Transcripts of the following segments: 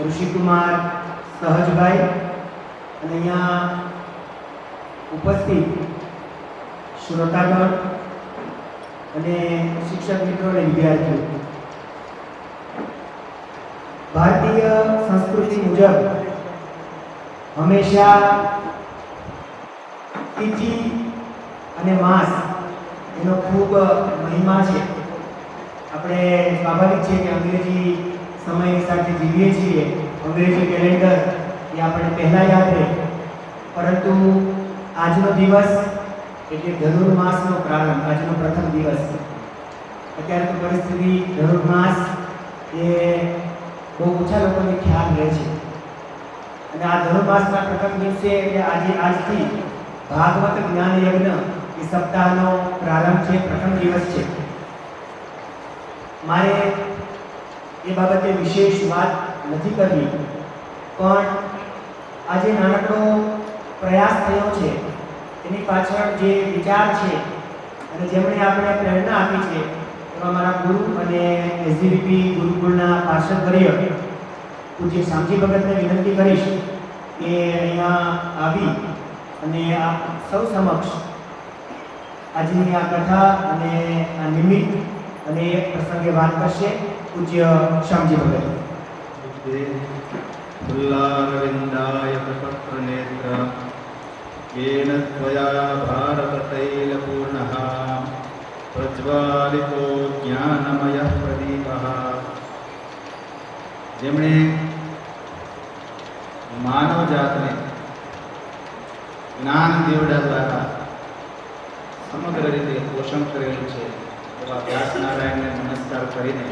ઋષિકુમાર સહજભાઈ અને અહીંયા ઉપસ્થિત શ્રોતાગણ અને શિક્ષક મિત્રો અને વિદ્યાર્થીઓ, ભારતીય સંસ્કૃતિ મુજબ હંમેશા તિથિ અને માસ એનો ખૂબ મહિમા છે. આપણે સ્વાભાવિક છે કે અંગ્રેજી સમયની સાથે જીવીએ છીએ, અંગ્રેજી કેલેન્ડર એ આપણે પહેલાં યાદ રહે, પરંતુ આજનો દિવસ એટલે ધનુર્માસનો પ્રારંભ, આજનો પ્રથમ દિવસ. અત્યારે તો પરિસ્થિતિ ધનુર્માસ એ બહુ ઓછા લોકોને ખ્યાલ રહે છે અને આ ધનુર્માસના પ્રથમ દિવસે એટલે આજથી ભાગવત જ્ઞાન યજ્ઞ એ સપ્તાહનો પ્રારંભ છે, પ્રથમ દિવસ છે. મારે એ બાબતે વિશેષ વાત નથી કરવી, પણ આજે નાનકડો પ્રયાસ થયો છે એની પાછળ જે વિચાર છે અને જેમણે આપણે પ્રેરણા આપી છે એમાં મારા ગુરુ અને એસજીવીપી ગુરુકુળના પાર્ષદવર્ય પૂજ્ય શામજી ભગતને વિનંતી કરીશ કે અહીંયા આવી અને આપ સૌ સમક્ષ આજની આ કથા અને આ નિમિત્ત અને એક પ્રસંગે વાત કરશે પૂજ્ય શામજી ભગત. ફુલ્લારવિંદાય પ્રપત્રનેત્ર येन त्वया भारततैलपूर्णः प्रज्वालितो ज्ञानमयः प्रदीपः. જેમણે માનવ જાતને જ્ઞાન દેવડા દ્વારા સમગ્ર રીતે પોષણ કરેલું છે એવા વ્યાસ નારાયણને નમસ્કાર કરીને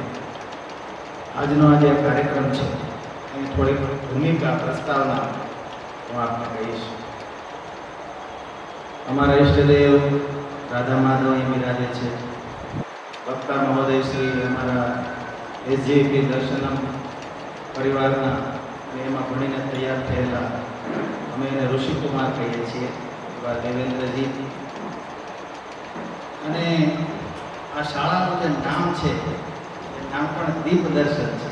આજનો આ જે કાર્યક્રમ છે એની થોડીક ભૂમિકા પ્રસ્તાવના હું આપને કહીશ. અમારા ઈષ્ટદેવ રાધા માધવ અહીં બિરાજે છે. વક્તા મહોદય શ્રી અમારા એસજીપી દર્શનમ પરિવારના અને એમાં ભણીને તૈયાર થયેલા અમે એને ઋષિકુમાર કહીએ છીએ એવા દેવેન્દ્રજી. અને આ શાળાનું જે નામ છે એ નામ પણ દીપ દર્શન છે.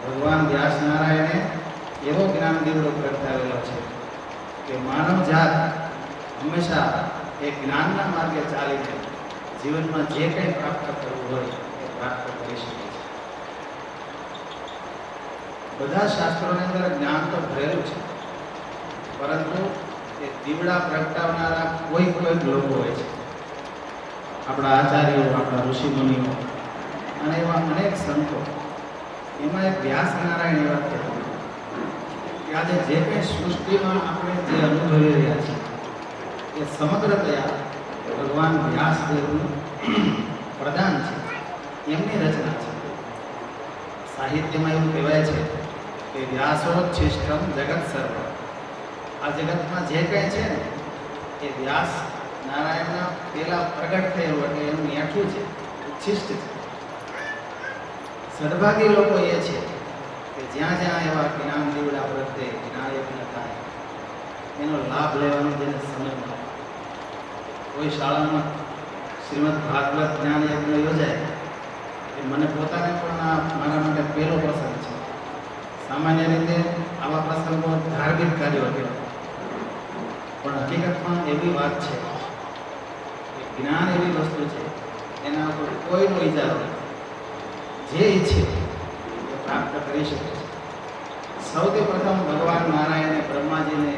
ભગવાન વ્યાસ નારાયણે એવો જ્ઞાન દીવડો પ્રગટાવેલો છે કે માનવ જાત હંમેશા એ જ્ઞાનના માર્ગે ચાલીને જીવનમાં જે કંઈ પ્રાપ્ત કરવું હોય એ પ્રાપ્ત કરી શકે છે. બધા શાસ્ત્રોની અંદર જ્ઞાન તો ભરેલું છે, પરંતુ એ દીવડા પ્રગટાવનારા કોઈ લોકો હોય છે. આપણા આચાર્યો, આપણા ઋષિમુનિઓ અને એવા અનેક સંતો, એમાં એક વ્યાસ નારાયણ એવા કહેવાય કે આજે જે કંઈ સૃષ્ટિમાં આપણે જે અનુભવી રહ્યા છીએ એ સમગ્રતયા ભગવાન વ્યાસદેવનું પ્રદાન છે, એમની રચના છે. સાહિત્યમાં એવું કહેવાય છે કે વ્યાસોચ્છિષ્ટમ જગત સર્વ. આ જગતમાં જે કંઈ છે ને એ વ્યાસ નારાયણના પેલા પ્રગટ થયેલું એટલે એનું નેઠું છે, ઉચ્છિષ્ટ છે. સદભાગી લોકો એ છે કે જ્યાં જ્યાં એવા જ્ઞાન દીવડા પ્રત્યે જ્ઞાનયજ્ઞ થાય એનો લાભ લેવાનો જેને સમય મળે. કોઈ શાળામાં શ્રીમદ ભાગવત જ્ઞાન યજ્ઞ યોજાય એ મને પોતાને પણ મારા માટે પહેલો પ્રસંગ છે. સામાન્ય રીતે આવા પ્રસંગો ધાર્મિક કાર્યો કહેવાય, પણ હકીકતમાં એવી વાત છે કે જ્ઞાન એવી વસ્તુ છે એના ઉપર કોઈનો ઇજારો નથી. જે ઈચ્છે એ પ્રાપ્ત કરી શકે છે. સૌથી પ્રથમ ભગવાન નારાયણે બ્રહ્માજીને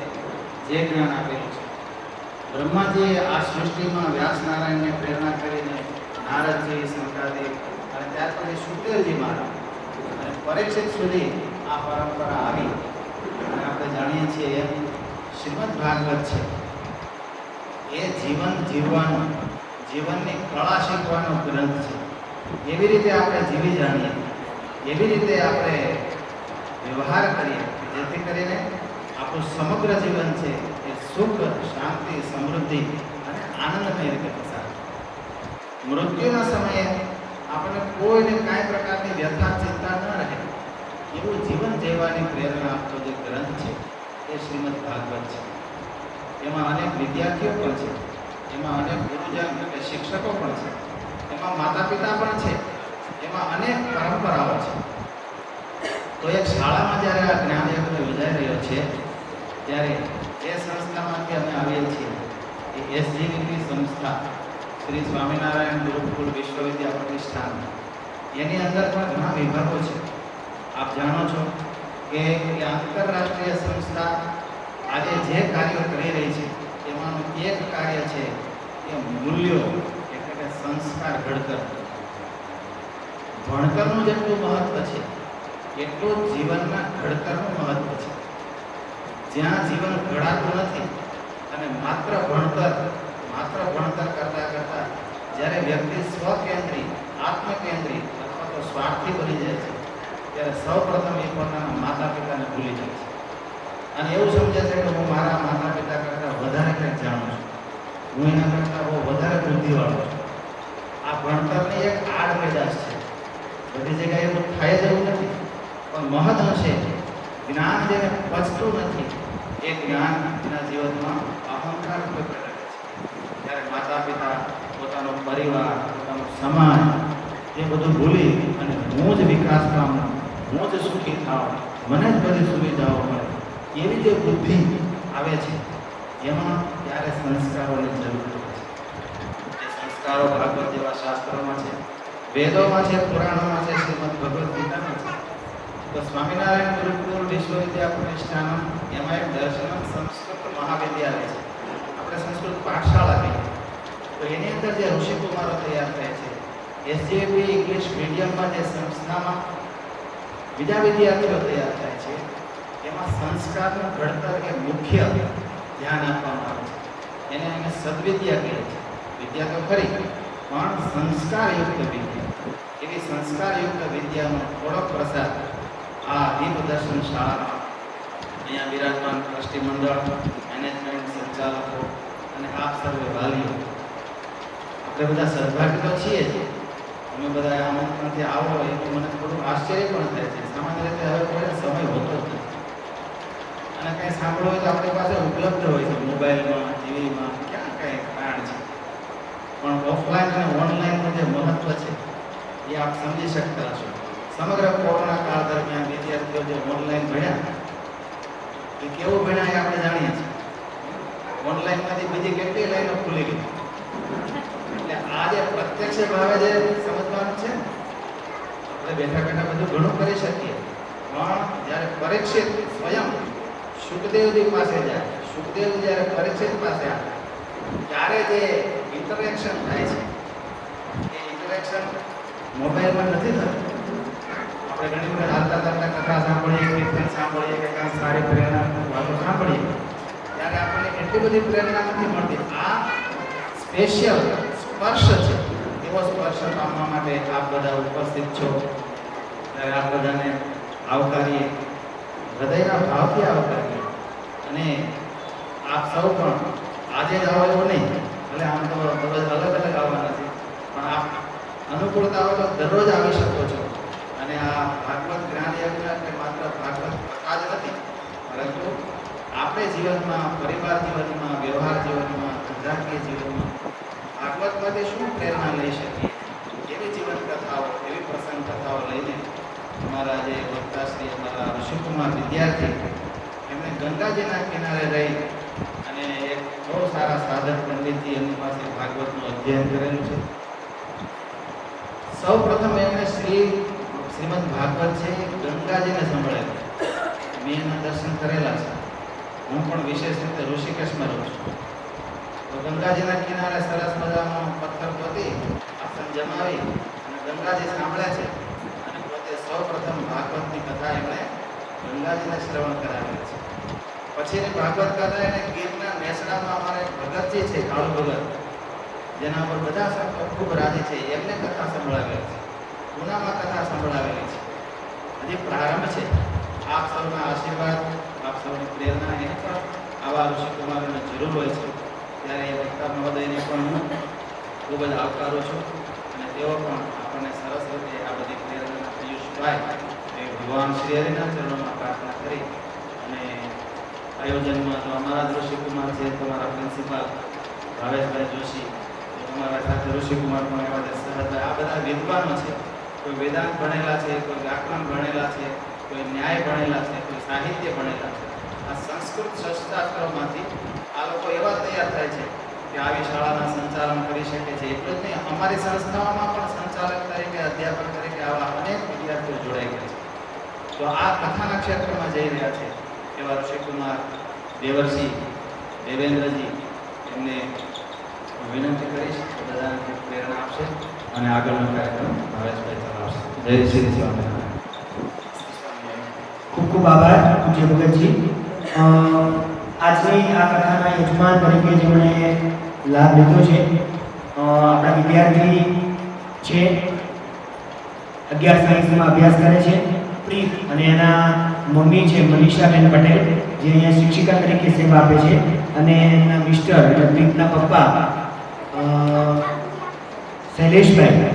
જે જ્ઞાન આપેલું છે, બ્રહ્માજીએ આ સૃષ્ટિમાં વ્યાસ નારાયણને પ્રેરણા કરીને નારદજી, શંકરાદેવ અને ત્યાર પછી સુખદેવજી મહારાજ અને પરીક્ષિત સુધી આ પરંપરા આવી. અને આપણે જાણીએ છીએ એમ શ્રીમદ ભાગવત છે એ જીવન જીવવાનો, જીવનની કળા શીખવાનો ગ્રંથ છે. એવી રીતે આપણે જીવી જાણીએ, એવી રીતે આપણે વ્યવહાર કરીએ જેથી કરીને આપણું સમગ્ર જીવન છે એ સુખ, શાંતિ, સમૃદ્ધિ અને આનંદમય રીતે પસાર. મૃત્યુના સમયે આપણને કોઈને કાંઈ પ્રકારની વ્યથા ચિંતા ન રહે એવું જીવન જીવવાની પ્રેરણા આપતો જે ગ્રંથ છે એ શ્રીમદ ભાગવત છે. એમાં અનેક વિદ્યાર્થીઓ પણ છે, એમાં અનેક ગુરુજન એટલે શિક્ષકો પણ છે, એમાં માતા પિતા પણ છે, એમાં અનેક પરંપરાઓ છે. તો એક શાળામાં જ્યારે આ જ્ઞાન યજ્ઞ યોજાઈ રહ્યો છે ત્યારે જે સંસ્થામાંથી અમે આવીએ છીએ એ એસજીવીપી સંસ્થા શ્રી સ્વામિનારાયણ ગુરુકુળ વિશ્વવિદ્યા પ્રતિષ્ઠાન, એની અંદર પણ ઘણા વિભાગો છે. આપ જાણો છો કે એ આંતરરાષ્ટ્રીય સંસ્થા આજે જે કાર્યો કરી રહી છે એમાંનું એક કાર્ય છે એ મૂલ્યો એટલે કે સંસ્કાર ઘડતર. ભણતરનું જેટલું મહત્વ છે એટલું જીવનના ઘડતરનું મહત્વ છે. જ્યાં જીવન ઘડાતું નથી અને માત્ર ભણતર કરતા કરતા જ્યારે વ્યક્તિ સ્વકેન્દ્રી, આત્મકેન્દ્રી અથવા તો સ્વાર્થી બની જાય છે ત્યારે સૌપ્રથમ એ પોતાના માતા પિતાને ભૂલી જાય છે અને એવું સમજે છે કે હું મારા માતા પિતા કરતાં વધારે કંઈક જાણું છું, હું એના કરતાં બહુ વધારે બુદ્ધિવાળો છું. આ ભણતરની એક આડ પેદાશ છે. બધી જગ્યાએ એવું થાય જ એવું નથી, પણ મહદઅંશે જ્ઞાન જેને પચતું નથી એ જ્ઞાન એના જીવનમાં અહંકાર રૂપે પ્રગટે છે. ત્યારે માતા પિતા, પોતાનો પરિવાર, પોતાનો સમાજ એ બધું ભૂલી અને હું જ વિકાસ પામું, હું જ સુખી થાઉં, મને જ બધી સુવિધાઓ મળે, એવી જે બુદ્ધિ આવે છે એમાં ત્યારે સંસ્કારોની જરૂર પડે છે. એ સંસ્કારો ભાગવત જેવા શાસ્ત્રોમાં છે, વેદોમાં છે, પુરાણોમાં છે, શ્રીમદ ભગવદ્ ગીતામાં છે. તો સ્વામિનારાયણ ગુરુકુળ વિશ્વવિદ્યા પ્રતિષ્ઠાનમ એમાં એક દર્શન સંસ્કૃત મહાવિદ્યાલય છે, આપણે સંસ્કૃત પાઠશાળા કહીએ. તો એની અંદર જે ઋષિકુમારો તૈયાર થાય છે, એસજીપી ઇંગ્લિશ મીડિયમમાં જે સંસ્થામાં બીજા વિદ્યાર્થીઓ તૈયાર થાય છે, એમાં સંસ્કારનું ઘડતર એ મુખ્ય ધ્યાન આપવામાં આવે છે. એને અમે સદવિદ્યા કહીએ છીએ. વિદ્યા તો ખરી, પણ સંસ્કારયુક્ત વિદ્યા. એવી સંસ્કારયુક્ત વિદ્યાનો થોડોક પ્રસાર આ દીપ દર્શન શાળામાં અહીંયા વિરાજમાન ટ્રસ્ટી મંડળ, મેનેજમેન્ટ, સંચાલકો અને આપ સર્વે વાલીઓ આપણે બધા સદભાગી તો છીએ જ. અમે બધા આમંત્રણથી આવો એ તો મને થોડું આશ્ચર્ય પણ થાય છે. સામાન્ય રીતે હવે કોઈ સમય હોતો જ નથી અને કંઈ સાંભળવું હોય તો આપણી પાસે ઉપલબ્ધ હોય છે, મોબાઈલમાં, ટીવીમાં, ક્યાં કંઈ કારણ છે. પણ ઓફલાઈન અને ઓનલાઈનનું જે મહત્વ છે એ આપ સમજી શકતા હશો. સમગ્ર કોરોના કાળ દરમિયાન વિદ્યાર્થીઓ જે ઓનલાઈન ભણ્યા એ કેવું ભણ્યા એ આપણે જાણીએ છીએ. ઓનલાઈનમાંથી બીજી કેટલી લાઈનો ખુલી ગઈ. એટલે આ જે પ્રત્યક્ષ ભાવે જે સમજવાનું છે આપણે બેઠા બેઠા બધું ઘણું કરી શકીએ, પણ જ્યારે પરીક્ષિત સ્વયં સુખદેવજી પાસે જાય, સુખદેવ જ્યારે પરીક્ષિત પાસે આવે ત્યારે જે ઇન્ટરેક્શન થાય છે એ ઇન્ટરેક્શન મોબાઈલમાં નથી થતું. આપણે ઘણી વખત હાલતા ચાલતા કથા સાંભળીએ, કીર્તન સાંભળીએ કે કાંઈ સારી પ્રેરણાત્મક વાતો સાંભળીએ ત્યારે આપણને એટલી બધી પ્રેરણા નથી મળતી. આ સ્પેશિયલ સ્પર્શ છે. એવો સ્પર્શ પામવા માટે આપ બધા ઉપસ્થિત છો ત્યારે આપ બધાને આવકારીએ, હૃદયના ભાવથી આવકારીએ. અને આપ સૌ પણ આજે જ આવો એવું નહીં, ભલે આમ તો દરરોજ અલગ અલગ આવવાના છે, પણ આપ અનુકૂળતા હોય તો દરરોજ આવી શકો છો. અને આ ભાગવત જ્ઞાન યજ્ઞ એટલે માત્ર ભાગવત કથા જ નથી, પરંતુ આપણે જીવનમાં, પરિવાર જીવનમાં, વ્યવહાર જીવનમાં, ધંધાકીય જીવનમાં ભાગવતમાંથી શું પ્રેરણા લઈ શકીએ એવી જીવન કથાઓ, એવી પ્રસંગ કથાઓ લઈને અમારા જે વક્તાશ્રી, અમારા ઋષિકુમાર વિદ્યાર્થી, એમણે ગંગાજીના કિનારે રહી અને એક બહુ સારા સાધક પંડિતજી એમની પાસે ભાગવતનું અધ્યયન કરેલું છે. સૌ પ્રથમ એમણે શ્રીમદ ભાગવત છે ગંગાજીને સંભળાવ્યું. મેં એના દર્શન કરેલા છે. હું પણ વિશેષ રીતે ઋષિકેશમાં રહું છું. તો ગંગાજીના કિનારે સરસ મજાનો પથ્થર પોતી આસન જમાવી અને ગંગાજી સાંભળે છે અને પોતે સૌ પ્રથમ ભાગવતની કથા એમણે ગંગાજીને શ્રવણ કરાવેલી છે. પછીની ભાગવત કથા એને ગીરના નેસડામાં અમારે ભગતજી છે, કાળુ ભગત, જેના પર બધા સંતો ખૂબ રાજી છે, એમને કથા સંભળાવેલી છે. પૂનામાં કથા સંભળાવેલી છે. હજી પ્રારંભ છે. આપ સૌના આશીર્વાદ, આપ સૌની પ્રેરણા એને પણ આવા ઋષિકુમારોને જરૂર હોય છે. ત્યારે એ વક્તા મહોદયને પણ હું ખૂબ જ આવકારું છું અને તેઓ પણ આપણને સરસ રીતે આ બધી પ્રેરણાના પિયુષ પાય એ ભગવાન શ્રી હરિના ચરણોમાં પ્રાર્થના કરી. અને આયોજનમાં તો અમારા જ ઋષિકુમાર છે, તમારા પ્રિન્સિપાલ ભાવેશભાઈ જોશી, તમારા સાથે ઋષિકુમાર પણ એવા છે, સહજભાઈ, આ બધા વિદ્વાનો છે. કોઈ વેદાંત ભણેલા છે, કોઈ વ્યાકરણ ભણેલા છે, કોઈ ન્યાય ભણેલા છે, કોઈ સાહિત્ય ભણેલા છે. આ સંસ્કૃત શાસ્ત્રોમાંથી આ લોકો એવા તૈયાર થાય છે કે આવી શાળાના સંચાલન કરી શકે છે. એટલું જ નહીં, અમારી સંસ્થાઓમાં પણ સંચાલક તરીકે, અધ્યાપક તરીકે આવા અનેક વિદ્યાર્થીઓ જોડાઈ ગયા છે. તો આ કથાના ક્ષેત્રમાં જઈ રહ્યા છે એવા ઋષિકુમાર દેવર્ષિ દેવેન્દ્રજી, એમને વિનંતી કરીશ કે બધાને પ્રેરણા આપશે અને આગળનો કાર્યક્રમ ભાવેશભાઈ ચલાવશે. જય શ્રી સ્વામિનારાયણ. ખૂબ ખૂબ આભાર પૂજ્ય ભગતજી. આજની આ કથાના યજમાન તરીકે જેમણે લાભ લીધો છે આપણા વિદ્યાર્થી છે, 11 સાયન્સમાં અભ્યાસ કરે છે, પ્રીત, અને એના મમ્મી છે મનીષાબેન પટેલ, જે અહીંયા શિક્ષિકા તરીકે સેવા આપે છે, અને એમના મિસ્ટર એટલે પ્રીતના પપ્પા શૈલેષભાઈ,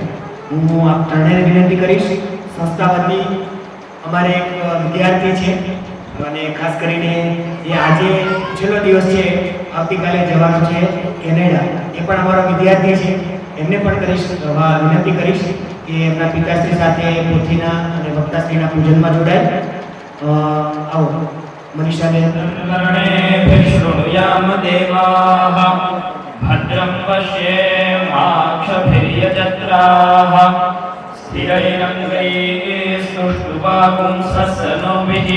હું આપ ત્રણેયને વિનંતી કરીશ. સંસ્થા વતી અમારે એક વિદ્યાર્થી છે અને ખાસ કરીને જે આજે છેલ્લો દિવસ છે, આવતીકાલે જવાનો છે કેનેડા, એ પણ અમારો વિદ્યાર્થી છે. એમને પણ વિનંતી કરીશ કે એમના પિતાશ્રી સાથે પોથીના અને વક્તાશ્રીના પૂજનમાં જોડાય. આવો મનીષાબેન. શૃણુયામ દેવાઃ ભદ્રં પશ્યેમાક્ષભિર્યજત્રાઃ સ્થિરૈરંગૈः સ્તુષ્ટુવાગુંસસ્સનોभिः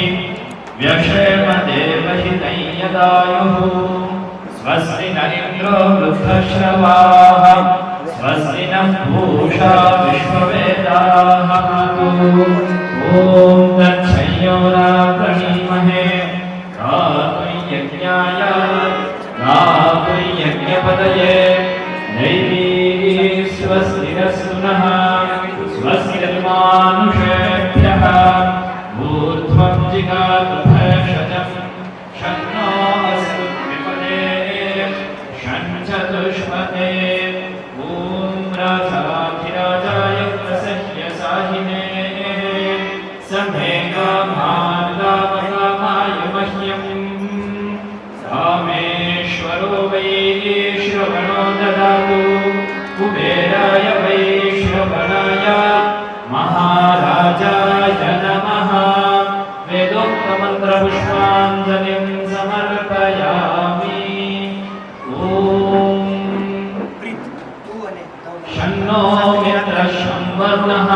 व्यक्षेम देवहितं यदायुः स्वस्ति न इन्द्रो वृद्धश्रवाः स्वस्ति नः पूषा विश्ववेदाः ॐ तच्छयोरावृणीमहे गातुं यज्ञाय गातुं यज्ञपतये दैवी स्वस्तिरस्तु नः स्वस्तिर्मानुषेभ्यः ऊर्ध्वं जिगातु भैषजं शन्नो अस्तु विपदे शञ्चतुष्पदे ॐ राजाधिराजाय प्रसह्य साहिने समेकामार्गावकामाय मह्यं कामेश्वरो वै श्रवणो ददातु कुबेराय वै श्रवणाय महाराजाय नमः वेदोक्तमन्त्रपुष्पाञ्जलिं समर्पयामि ॐ शन्नो मित्रः संवर्णः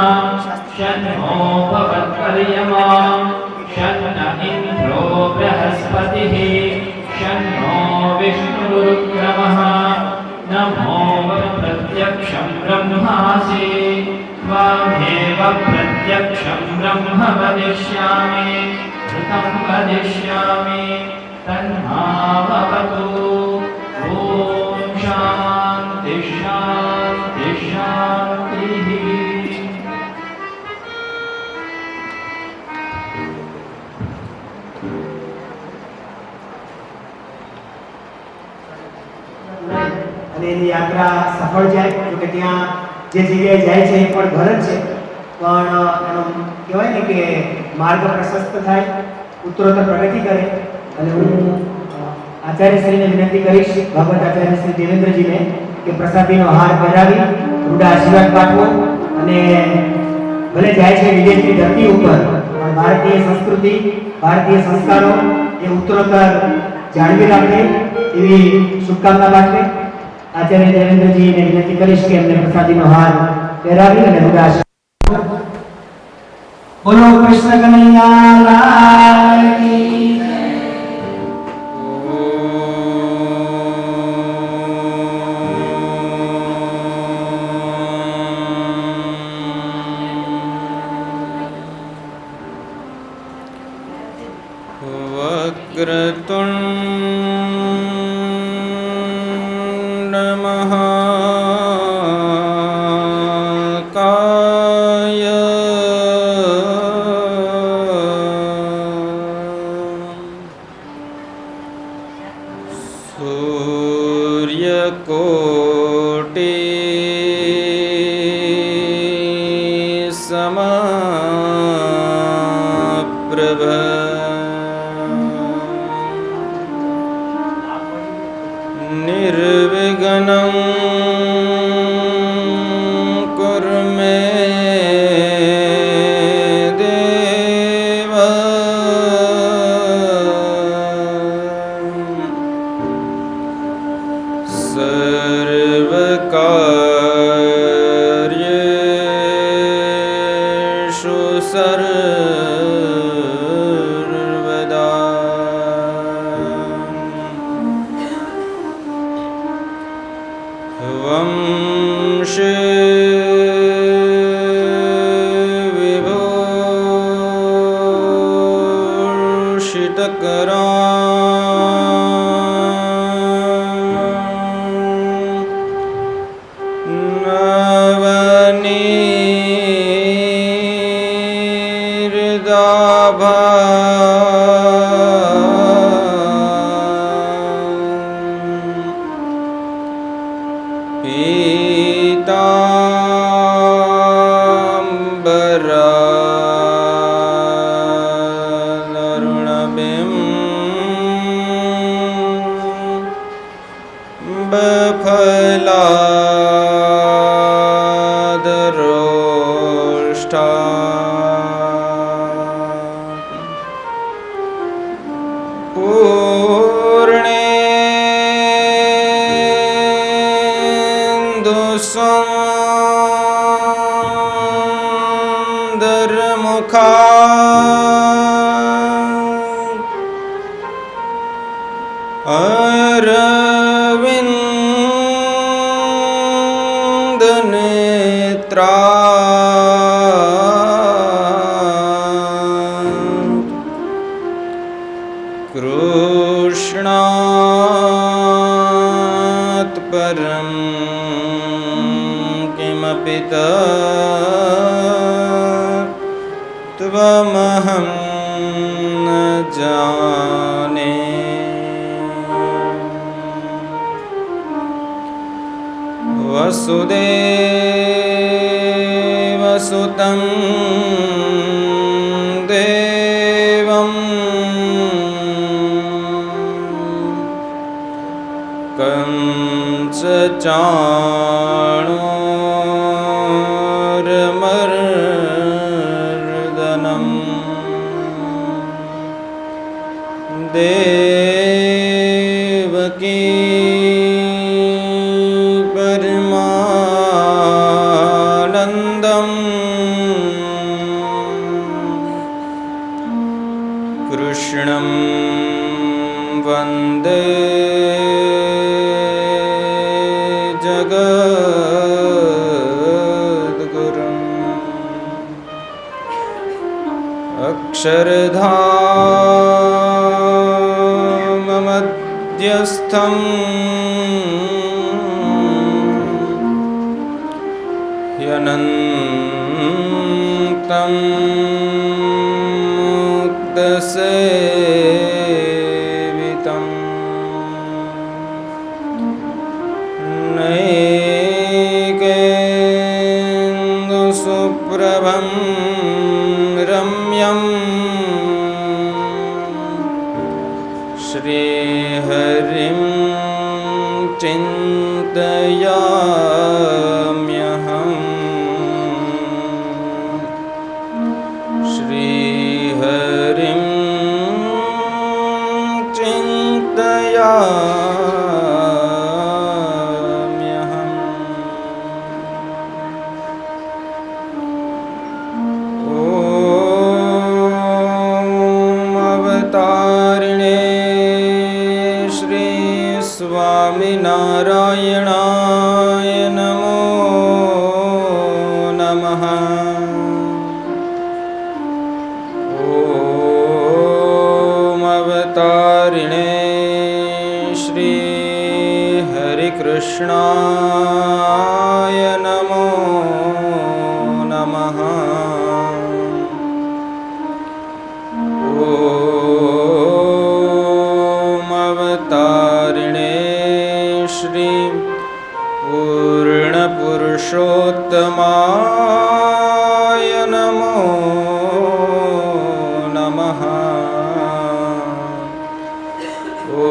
शन्नो भवत्पर्यमा शन्न इन्द्रो बृहस्पतिः शन्नो विष्णुरुक्रमः नमो प्रत्यक्षं ब्रह्मासि त्वामेव प्रत्यक्षं ब्रह्म वदिष्यामि ऋतं वदिष्यामि तन्मावतु ॐ शान्ति शान्ति शान्तिः. અને એની યાત્રા સફળ જાય. જો કે ત્યાં જે જગ્યાએ જાય છે એ પણ ઘર જ છે, પણ એનો કહેવાય ને કે માર્ગ પ્રશસ્ત થાય, ઉત્તરોત્તર પ્રગતિ કરે. અને હું આચાર્યશ્રીને વિનંતી કરીશ, ભાગવત આચાર્ય શ્રી દેવેન્દ્રજીને, કે પ્રસાદીનો હાર પહેરાવી રૂડા આશીર્વાદ પાઠવો. અને ભલે જાય છે વિદેશની ધરતી ઉપર, પણ ભારતીય સંસ્કૃતિ, ભારતીય સંસ્કારો એ ઉત્તરોત્તર જાળવી રાખે એવી શુભકામના પાઠવે. આચાર્ય દેવેન્દ્રજીને વિનંતી કરીશ કે એમને પ્રસાદીનો હાર પહેરાવી અને રૂડા આશીર્વાદ. બોલો કૃષ્ણ કનૈયા લાલ કી જય. वक्रतुण्ड महाकाय सूर्यकोटि समप्रभ निर्विघ्नं कुरु मे देव सर्वकार्येषु सर्वदा वंशे विभूषितकरा नवनीर्दाभा पीता कृष्णात् परं किमपि त्वमहं न जाने। वसुदेवसुतं देवं कंसचाणूरमर्दनं देवकी परमानन्दं कृष्णं वन्दे जगद्गुरुम्। अक्षरधाममध्यस्थं ह्यनन्तं मुक्तसेवितं नैकेन्दुसुप्रभं रम्यं श्रीहरिं चिन्तयाम्यहम्। श्रीहरिं चिन्तयाम्यहम्। ॐ अवतारिणे श्री स्वामिनारायणाय नमो नमः। ॐ अवतारिणे श्री हरिकृष्णाय नमो नमः। ॐ अवतारिणे श्री पूर्णपुरुषोत्तमाय नमो नमः। ॐ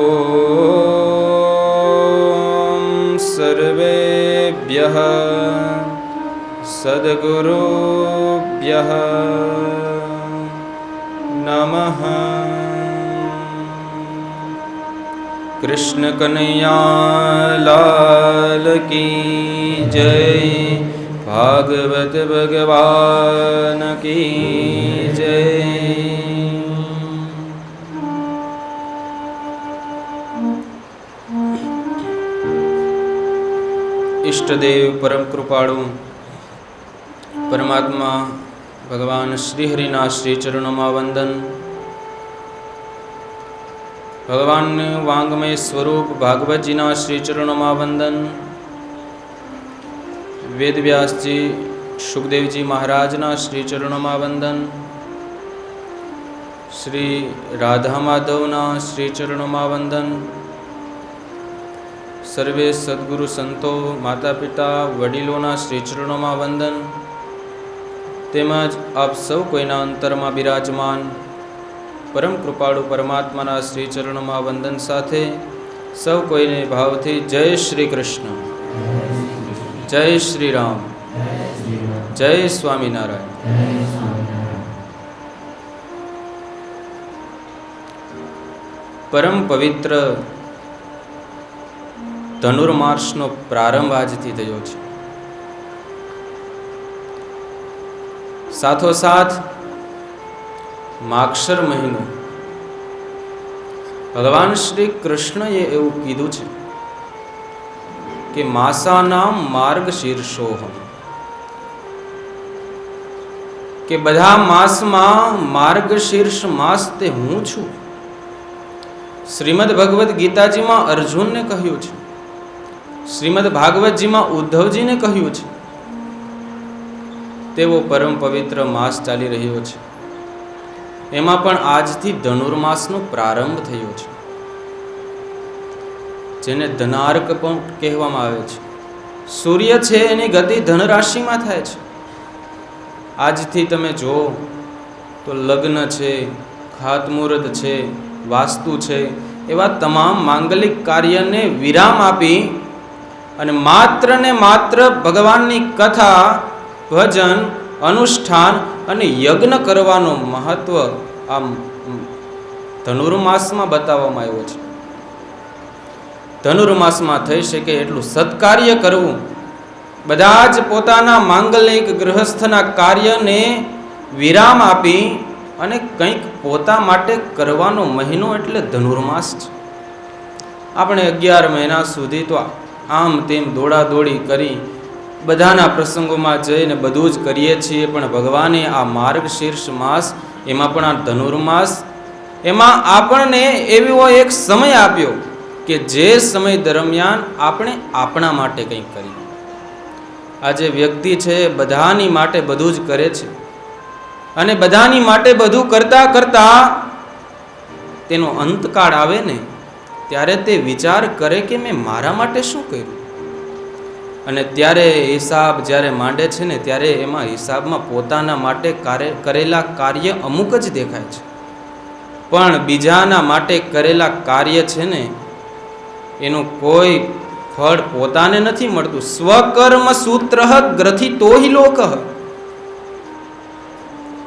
सर्वेभ्यः सद्गुरुभ्यः नमः। कृष्ण कन्हैया लाल की जय। भागवत भगवान की जय। इष्टदेव परम कृपाळु परमात्मा भगवान श्रीहरिना श्री चरणों में वंदन। भगवान वांगमय स्वरूप भागवत जी ना श्री चरणों में वंदन। वेद व्यास जी सुखदेव जी महाराज ना श्री चरणों में वंदन। श्री राधा माधव ना श्री चरणों में वंदन। सर्वे सद्गुरु संतो माता पिता वडीलों ना श्री चरणों में वंदन। તેમજ આપ સૌ કોઈના અંતરમાં બિરાજમાન પરમ કૃપાળુ પરમાત્માના શ્રી ચરણોમાં વંદન સાથે સૌ કોઈને ભાવથી જય શ્રી કૃષ્ણ, જય શ્રી રામ, જય સ્વામિનારાયણ. પરમ પવિત્ર ધનુર્માસનો પ્રારંભ આજથી થયો છે. સાથોસાથ માગશર મહિનો, ભગવાન શ્રી કૃષ્ણએ એવું કીધું છે કે માસાનામ માર્ગશીર્ષોહમ, કે બધા માસમાં માર્ગશીર્ષ માસ તે હું છું. શ્રીમદ ભગવદ્ ગીતાજીમાં અર્જુનને કહ્યું છે, શ્રીમદ ભાગવતજીમાં ઉદ્ધવજીને કહ્યું છે. તેવો પરમ પવિત્ર માસ ચાલી રહ્યો છે. એમાં પણ આજથી ધનુર્માસનો પ્રારંભ થયો છે, જેને ધનાર્ક પણ કહેવામાં આવે છે. સૂર્ય છે એની ગતિ ધન રાશિમાં થાય છે. આજથી તમે જુઓ તો લગ્ન છે, ખાતમુહૂર્ત છે, વાસ્તુ છે, એવા તમામ માંગલિક કાર્યને વિરામ આપી અને માત્ર ને માત્ર ભગવાનની કથા, ભજન, અનુષ્ઠાન અને યજ્ઞ કરવાનો મહત્વ આ ધનુર્માસમાં બતાવવામાં આવ્યો છે. ધનુર્માસમાં થઈ શકે એટલું સત્કાર્ય કરવું, બધા જ પોતાના માંગલિક ગૃહસ્થના કાર્યને વિરામ આપી અને કંઈક પોતા માટે કરવાનો મહિનો એટલે ધનુર્માસ છે. આપણે 11 મહિના સુધી તો આમ તેમ દોડાદોડી કરી બધાના પ્રસંગોમાં જઈને બધું જ કરીએ છીએ, પણ ભગવાને આ માર્ગશીર્ષ માસ, એમાં પણ આ ધનુર્માસ, એમાં આપણને એવો એક સમય આપ્યો કે જે સમય દરમિયાન આપણે આપણા માટે કંઈક કરીએ. આજે વ્યક્તિ છે બધાની માટે બધું જ કરે છે, અને બધાની માટે બધું કરતા કરતા તેનો અંતકાળ આવે ને ત્યારે તે વિચાર કરે કે મેં મારા માટે શું કર્યું. અને ત્યારે હિસાબ જ્યારે માંડે છે ને ત્યારે એમાં હિસાબમાં પોતાના માટે કરેલા કાર્ય અમુક જ દેખાય છે, પણ બીજાના માટે કરેલા કાર્ય છે ને એનું કોઈ ફળ પોતાને નથી મળતું. સ્વકર્મ સૂત્ર ગ્રથિતો હિ લોક,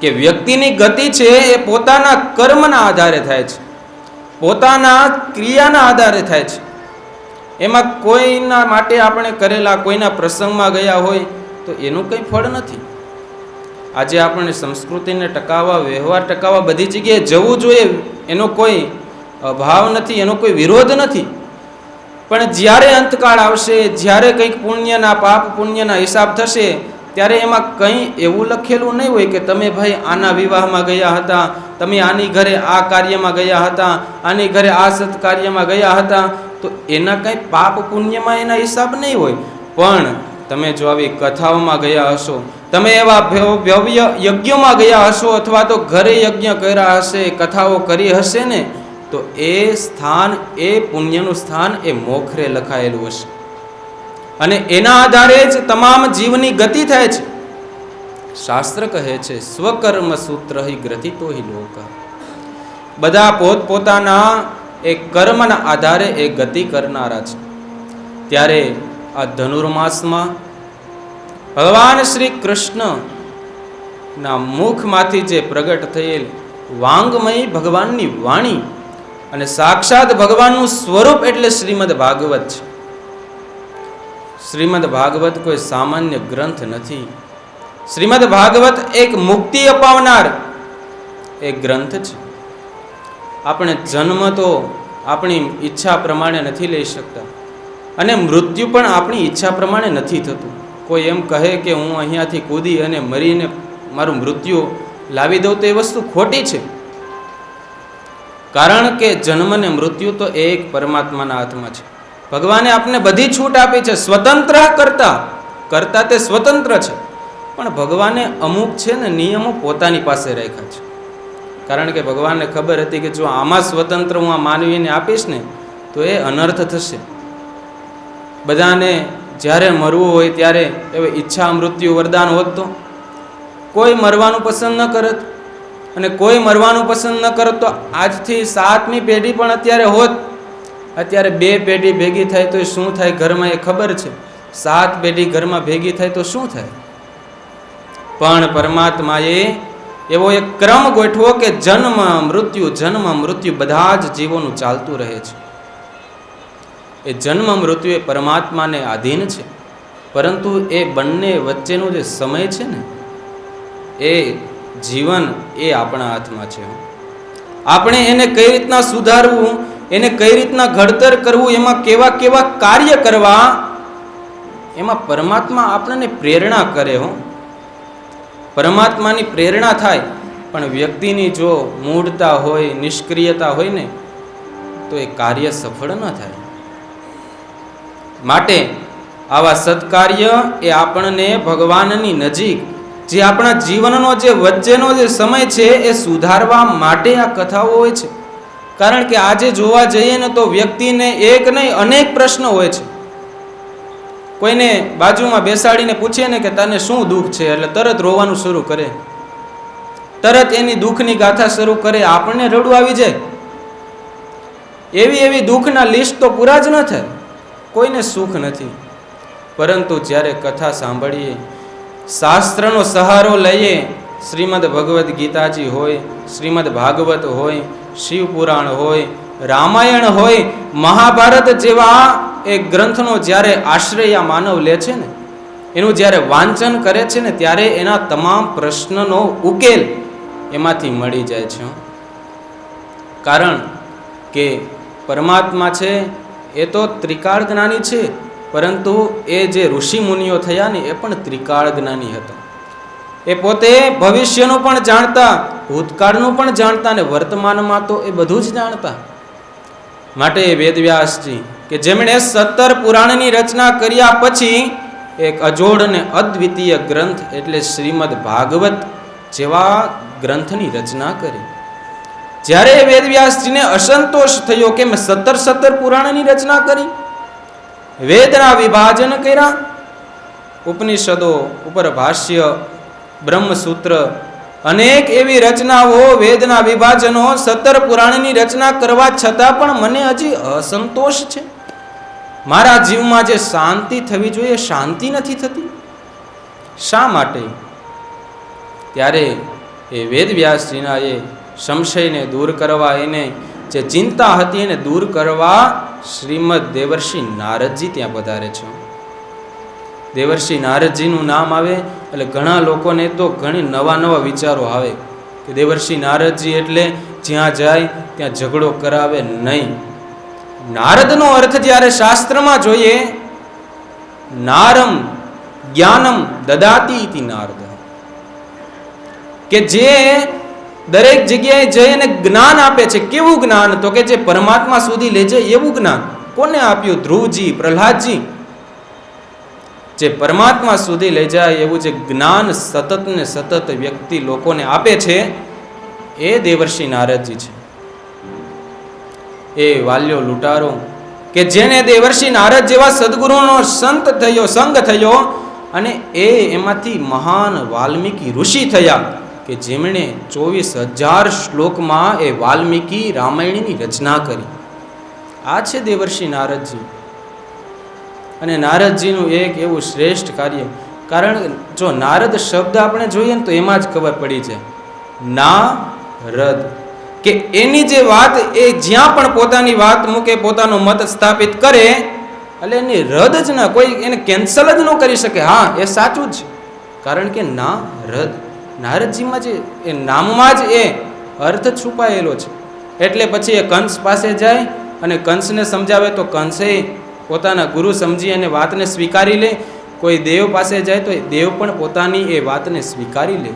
કે વ્યક્તિની ગતિ છે એ પોતાના કર્મના આધારે થાય છે, પોતાના ક્રિયાના આધારે થાય છે. એમાં કોઈના માટે આપણે કરેલા, કોઈના પ્રસંગમાં ગયા હોય તો એનું કંઈ ફળ નથી. આજે આપણે સંસ્કૃતિને ટકાવવા, વ્યવહાર ટકાવવા બધી જગ્યાએ જવું જોઈએ, એનો કોઈ અભાવ નથી, એનો કોઈ વિરોધ નથી. પણ જ્યારે અંતકાળ આવશે, જ્યારે કંઈક પુણ્યના, પાપ પુણ્યના હિસાબ થશે, ત્યારે એમાં કંઈ એવું લખેલું નહીં હોય કે તમે ભાઈ આના વિવાહમાં ગયા હતા, તમે આની ઘરે આ કાર્યમાં ગયા હતા, આની ઘરે આ સત્કાર્યમાં ગયા હતા, તો એના કંઈ પાપ પુણ્યમાં એના હિસાબ નહીં હોય. પણ તમે જો આવી કથાઓમાં ગયા હશો, તમે એવા ભવ્ય યજ્ઞોમાં ગયા હશો, અથવા તો ઘરે યજ્ઞ કર્યા હશે, કથાઓ કરી હશે ને, તો એ સ્થાન, એ પુણ્યનું સ્થાન એ મોખરે લખાયેલું હશે, અને એના આધારે જ તમામ જીવની ગતિ થાય છે. શાસ્ત્ર કહે છે સ્વકર્મ સૂત્ર હિ ગ્રથિતો હિ લોક, બધા પોતપોતાના એ કર્મના આધારે એ ગતિ કરનારા છે. ત્યારે આ ધનુર્માસમાં ભગવાન શ્રી કૃષ્ણના મુખમાંથી જે પ્રગટ થયેલ વાંગમય ભગવાનની વાણી અને સાક્ષાત ભગવાનનું સ્વરૂપ એટલે શ્રીમદ ભાગવત છે. શ્રીમદ ભાગવત કોઈ સામાન્ય ગ્રંથ નથી. શ્રીમદ ભાગવત એક મુક્તિ અપાવનાર એક ગ્રંથ છે. આપણે જન્મ તો આપણી ઈચ્છા પ્રમાણે નથી લઈ શકતા, અને મૃત્યુ પણ આપણી ઈચ્છા પ્રમાણે નથી થતું. કોઈ એમ કહે કે હું અહીંયાથી કૂદી અને મરીને મારું મૃત્યુ લાવી દઉં તો એ વસ્તુ ખોટી છે. કારણ કે જન્મ ને મૃત્યુ તો એક પરમાત્માના હાથમાં છે. ભગવાને આપને બધી છૂટ આપી છે, સ્વતંત્ર કરતા તે સ્વતંત્ર છે, પણ ભગવાને અમુક છે ને નિયમો પોતાની પાસે રાખ્યા છે. કારણ કે ભગવાનને ખબર હતી કે જો આમાં સ્વતંત્ર હું આ માનવીને આપીશ ને તો એ અનર્થ થશે. બધાને જ્યારે મરવું હોય ત્યારે હવે ઈચ્છા મૃત્યુ વરદાન હોત તો કોઈ મરવાનું પસંદ ન કરત, અને કોઈ મરવાનું પસંદ ન કરત તો આજથી 7મી પેઢી પણ અત્યારે હોત. અત્યારે 2 પેઢી ભેગી થાય તો શું થાય ઘરમાં એ ખબર છે. 7 પેઢી ઘરમાં ભેગી થાય તો શું થાય? પણ પરમાત્માએ એવો એક ક્રમ ગોઠવો કે જન્મ મૃત્યુ બધા જ જીવોનું ચાલતું રહે છે. એ જન્મ મૃત્યુ એ પરમાત્માને આધીન છે, પરંતુ એ બંને વચ્ચેનો જે સમય છે ને, એ જીવન એ આપણા હાથમાં છે. આપણે એને કઈ રીતના સુધારવું, એને કઈ રીતના ઘડતર કરવું, એમાં કેવા કેવા કાર્ય કરવા, એમાં પરમાત્મા આપણને પ્રેરણા કરે. પરમાત્માની પ્રેરણા થાય, પણ વ્યક્તિની જો મૂઢતા હોય, નિષ્ક્રિયતા હોય ને, તો એ કાર્ય સફળ ન થાય. માટે આવા સત્કાર્ય એ આપણને ભગવાનની નજીક, જે આપણા જીવનનો જે વચ્ચેનો જે સમય છે એ સુધારવા માટે આ કથાઓ હોય છે. કારણ કે આજે જોવા જઈએ ને તો વ્યક્તિને એક નહીં અનેક પ્રશ્નો હોય છે. કોઈને બાજુમાં બેસાડીને પૂછે ને કે તને શું દુઃખ છે, એટલે તરત રોવાનું શરૂ કરે, તરત એની દુઃખની ગાથા શરૂ કરે. આપણને રડવું આવી જાય. એવી દુઃખના લિસ્ટ તો પૂરા જ ન થાય. કોઈને સુખ નથી. પરંતુ જ્યારે કથા સાંભળીએ, શાસ્ત્રનો સહારો લઈએ, શ્રીમદ ભગવદ્ ગીતાજી હોય, શ્રીમદ ભાગવત હોય, શિવપુરાણ હોય, રામાયણ હોય, મહાભારત જેવા એ ગ્રંથનો જ્યારે આશ્રય આ માનવ લે છે ને, એનું જ્યારે વાંચન કરે છે ને, ત્યારે એના તમામ પ્રશ્નનો ઉકેલ એમાંથી મળી જાય છે. કારણ કે પરમાત્મા છે એ તો ત્રિકાળ જ્ઞાની છે, પરંતુ એ જે ઋષિ મુનિઓ થયા ને એ પણ ત્રિકાળ જ્ઞાની હતા. એ પોતે ભવિષ્યનું પણ જાણતા, ભૂતકાળનું પણ જાણતા, અને વર્તમાનમાં તો એ બધું જ જાણતા. માટે વેદવ્યાસજી કે જેમણે 17 પુરાણની રચના કર્યા પછી એક અજોડ અને અદ્વિતીય ગ્રંથ એટલે શ્રીમદ ભાગવત જેવા ગ્રંથની રચના કરી. જ્યારે વેદવ્યાસજીને અસંતોષ થયો કે મેં 17 પુરાણની રચના કરી, વેદના વિભાજન કર્યા, ઉપનિષદો ઉપર ભાષ્ય, બ્રહ્મસૂત્ર, અનેક એવી રચનાઓ, વેદના વિભાજનો, 17 પુરાણની રચના કરવા છતાં પણ મને હજી અસંતોષ છે. મારા જીવમાં જે શાંતિ થવી જોઈએ શાંતિ નથી થતી. શા માટે? ત્યારે એ વેદવ્યાસજીના એ સંશયને દૂર કરવા, એને જે ચિંતા હતી એને દૂર કરવા શ્રીમદ દેવર્ષિ નારદજી ત્યાં પધારે છે. દેવર્ષિ નારદજીનું નામ આવે એટલે ઘણા લોકોને તો ઘણી નવા વિચારો આવે કે દેવર્ષિ નારદજી એટલે જ્યાં જાય ત્યાં ઝઘડો કરાવે નહીં. નારદનો અર્થ જ્યારે શાસ્ત્રમાં જોઈએ, નારમ જ્ઞાનમ દદાતિ ઇતિ નારદ, કે જે દરેક જગ્યાએ જઈને જ્ઞાન આપે છે. કેવું જ્ઞાન? તો કે જે પરમાત્મા સુધી લઈ જાય એવું જ્ઞાન. કોને આપ્યું? ધ્રુવજી, પ્રહલાદજી. જે પરમાત્મા સુધી લઈ જાય એવું જે જ્ઞાન સતત ને સતત વ્યક્તિ લોકોને આપે છે, એ દેવર્ષિ નારદજી છે. એ વાલ્યો લૂંટારો કે જેને દેવર્ષિ નારદ જેવા સદગુરુનો સંગ થયો, અને એમાંથી મહાન વાલ્મીકી ઋષિ થયા કે જેમણે 24,000 શ્લોકમાં એ વાલ્મીકી રામાયણની રચના કરી. આ છે દેવર્ષિ નારદજી. અને નારદજીનું એક એવું શ્રેષ્ઠ કાર્ય, કારણ જો નારદ શબ્દ આપણે જોઈએ ને તો એમાં જ ખબર પડી જાય, નારદ, કે એની જે વાત, એ જ્યાં પણ પોતાની વાત મૂકે, પોતાનો મત સ્થાપિત કરે, એટલે એની રદ જ ના, કોઈ એને કેન્સલ જ ન કરી શકે. હા, એ સાચું જ છે. કારણ કે નારદ, નારદજીમાં જે એ નામમાં જ એ અર્થ છુપાયેલો છે. એટલે પછી એ કંસ પાસે જાય અને કંસને સમજાવે તો કંસે પોતાના ગુરુ સમજી અને વાતને સ્વીકારી લે. કોઈ દેવ પાસે જાય તો દેવ પણ પોતાની એ વાતને સ્વીકારી લે.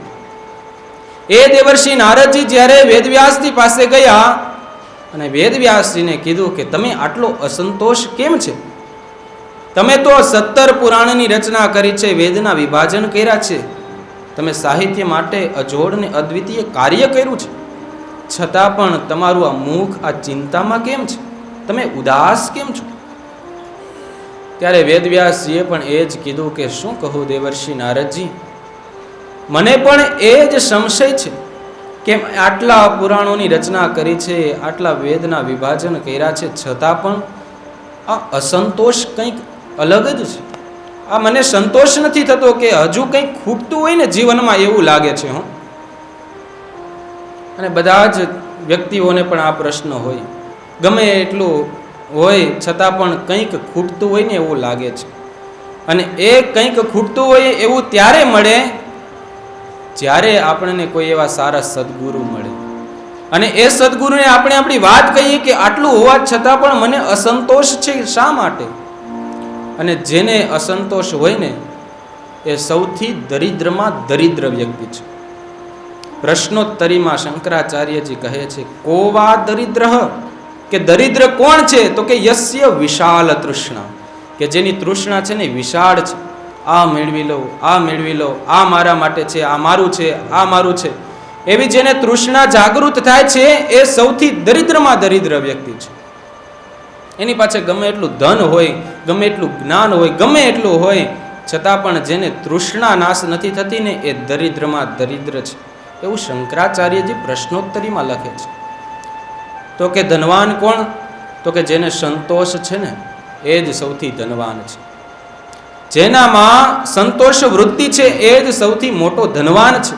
એ દેવર્ષિ નારદજી જ્યારે વેદવ્યાસજી પાસે ગયા અને વેદવ્યાસજીને કીધું કે તમે આટલો અસંતોષ કેમ છે? તમે તો 17 પુરાણની રચના કરી છે, વેદના વિભાજન કર્યા છે, તમે સાહિત્ય માટે અજોડ ને અદ્વિતીય કાર્ય કર્યું છે, છતાં પણ તમારું આ મુખ આ ચિંતામાં કેમ છે? તમે ઉદાસ કેમ છો? ત્યારે વેદવ્યાસજીએ પણ એ જ કીધું કે શું કહું દેવર્ષિ નારદજી, મને પણ એ જ સંશય છે કે આટલા પુરાણોની રચના કરી છે, આટલા વેદના વિભાજન કર્યા છે, છતાં પણ આ અસંતોષ કંઈક અલગ જ છે. આ મને સંતોષ નથી થતો કે હજુ કંઈક ખૂટતું હોય ને જીવનમાં, એવું લાગે છે. અને બધા જ વ્યક્તિઓને પણ આ પ્રશ્ન હોય, ગમે એટલું હોય છતાં પણ કંઈક ખૂટતું હોય ને એવું લાગે છે. અને એ કંઈક ખૂટતું હોય એવું ત્યારે મળે જ્યારે આપણને કોઈ એવા સારા સદગુરુ મળે, અને એ સદગુરુને આપણે આપણી વાત કહીએ કે આટલું હોવા છતાં પણ મને અસંતોષ છે, શા માટે? અને જેને અસંતોષ હોય ને એ સૌથી દરિદ્રમાં દરિદ્ર વ્યક્તિ છે. પ્રશ્નોત્તરીમાં શંકરાચાર્યજી કહે છે, કોવા દરિદ્ર, કે દરિદ્ર કોણ છે? તો કે યસ્ય વિશાલ તૃષ્ણા, કે જેની તૃષ્ણા છે ને વિશાળ છે. આ મેળવી લો, આ મેળવી લો, આ મારા માટે છે, આ મારું છે, આ મારું છે, એવી જેને તૃષ્ણા જાગૃત થાય છે એ સૌથી દરિદ્રમાં દરિદ્ર વ્યક્તિ છે. એની પાસે ગમે એટલું ધન હોય, ગમે એટલું જ્ઞાન હોય, ગમે એટલું હોય, છતાં પણ જેને તૃષ્ણા નાશ નથી થતી ને એ દરિદ્રમાં દરિદ્ર છે, એવું શંકરાચાર્યજી પ્રશ્નોત્તરીમાં લખે છે. તો કે ધનવાન કોણ? તો કે જેને સંતોષ છે ને એ જ સૌથી ધનવાન છે. જેનામાં સંતોષ વૃત્તિ છે એ જ સૌથી મોટો ધનવાન છે.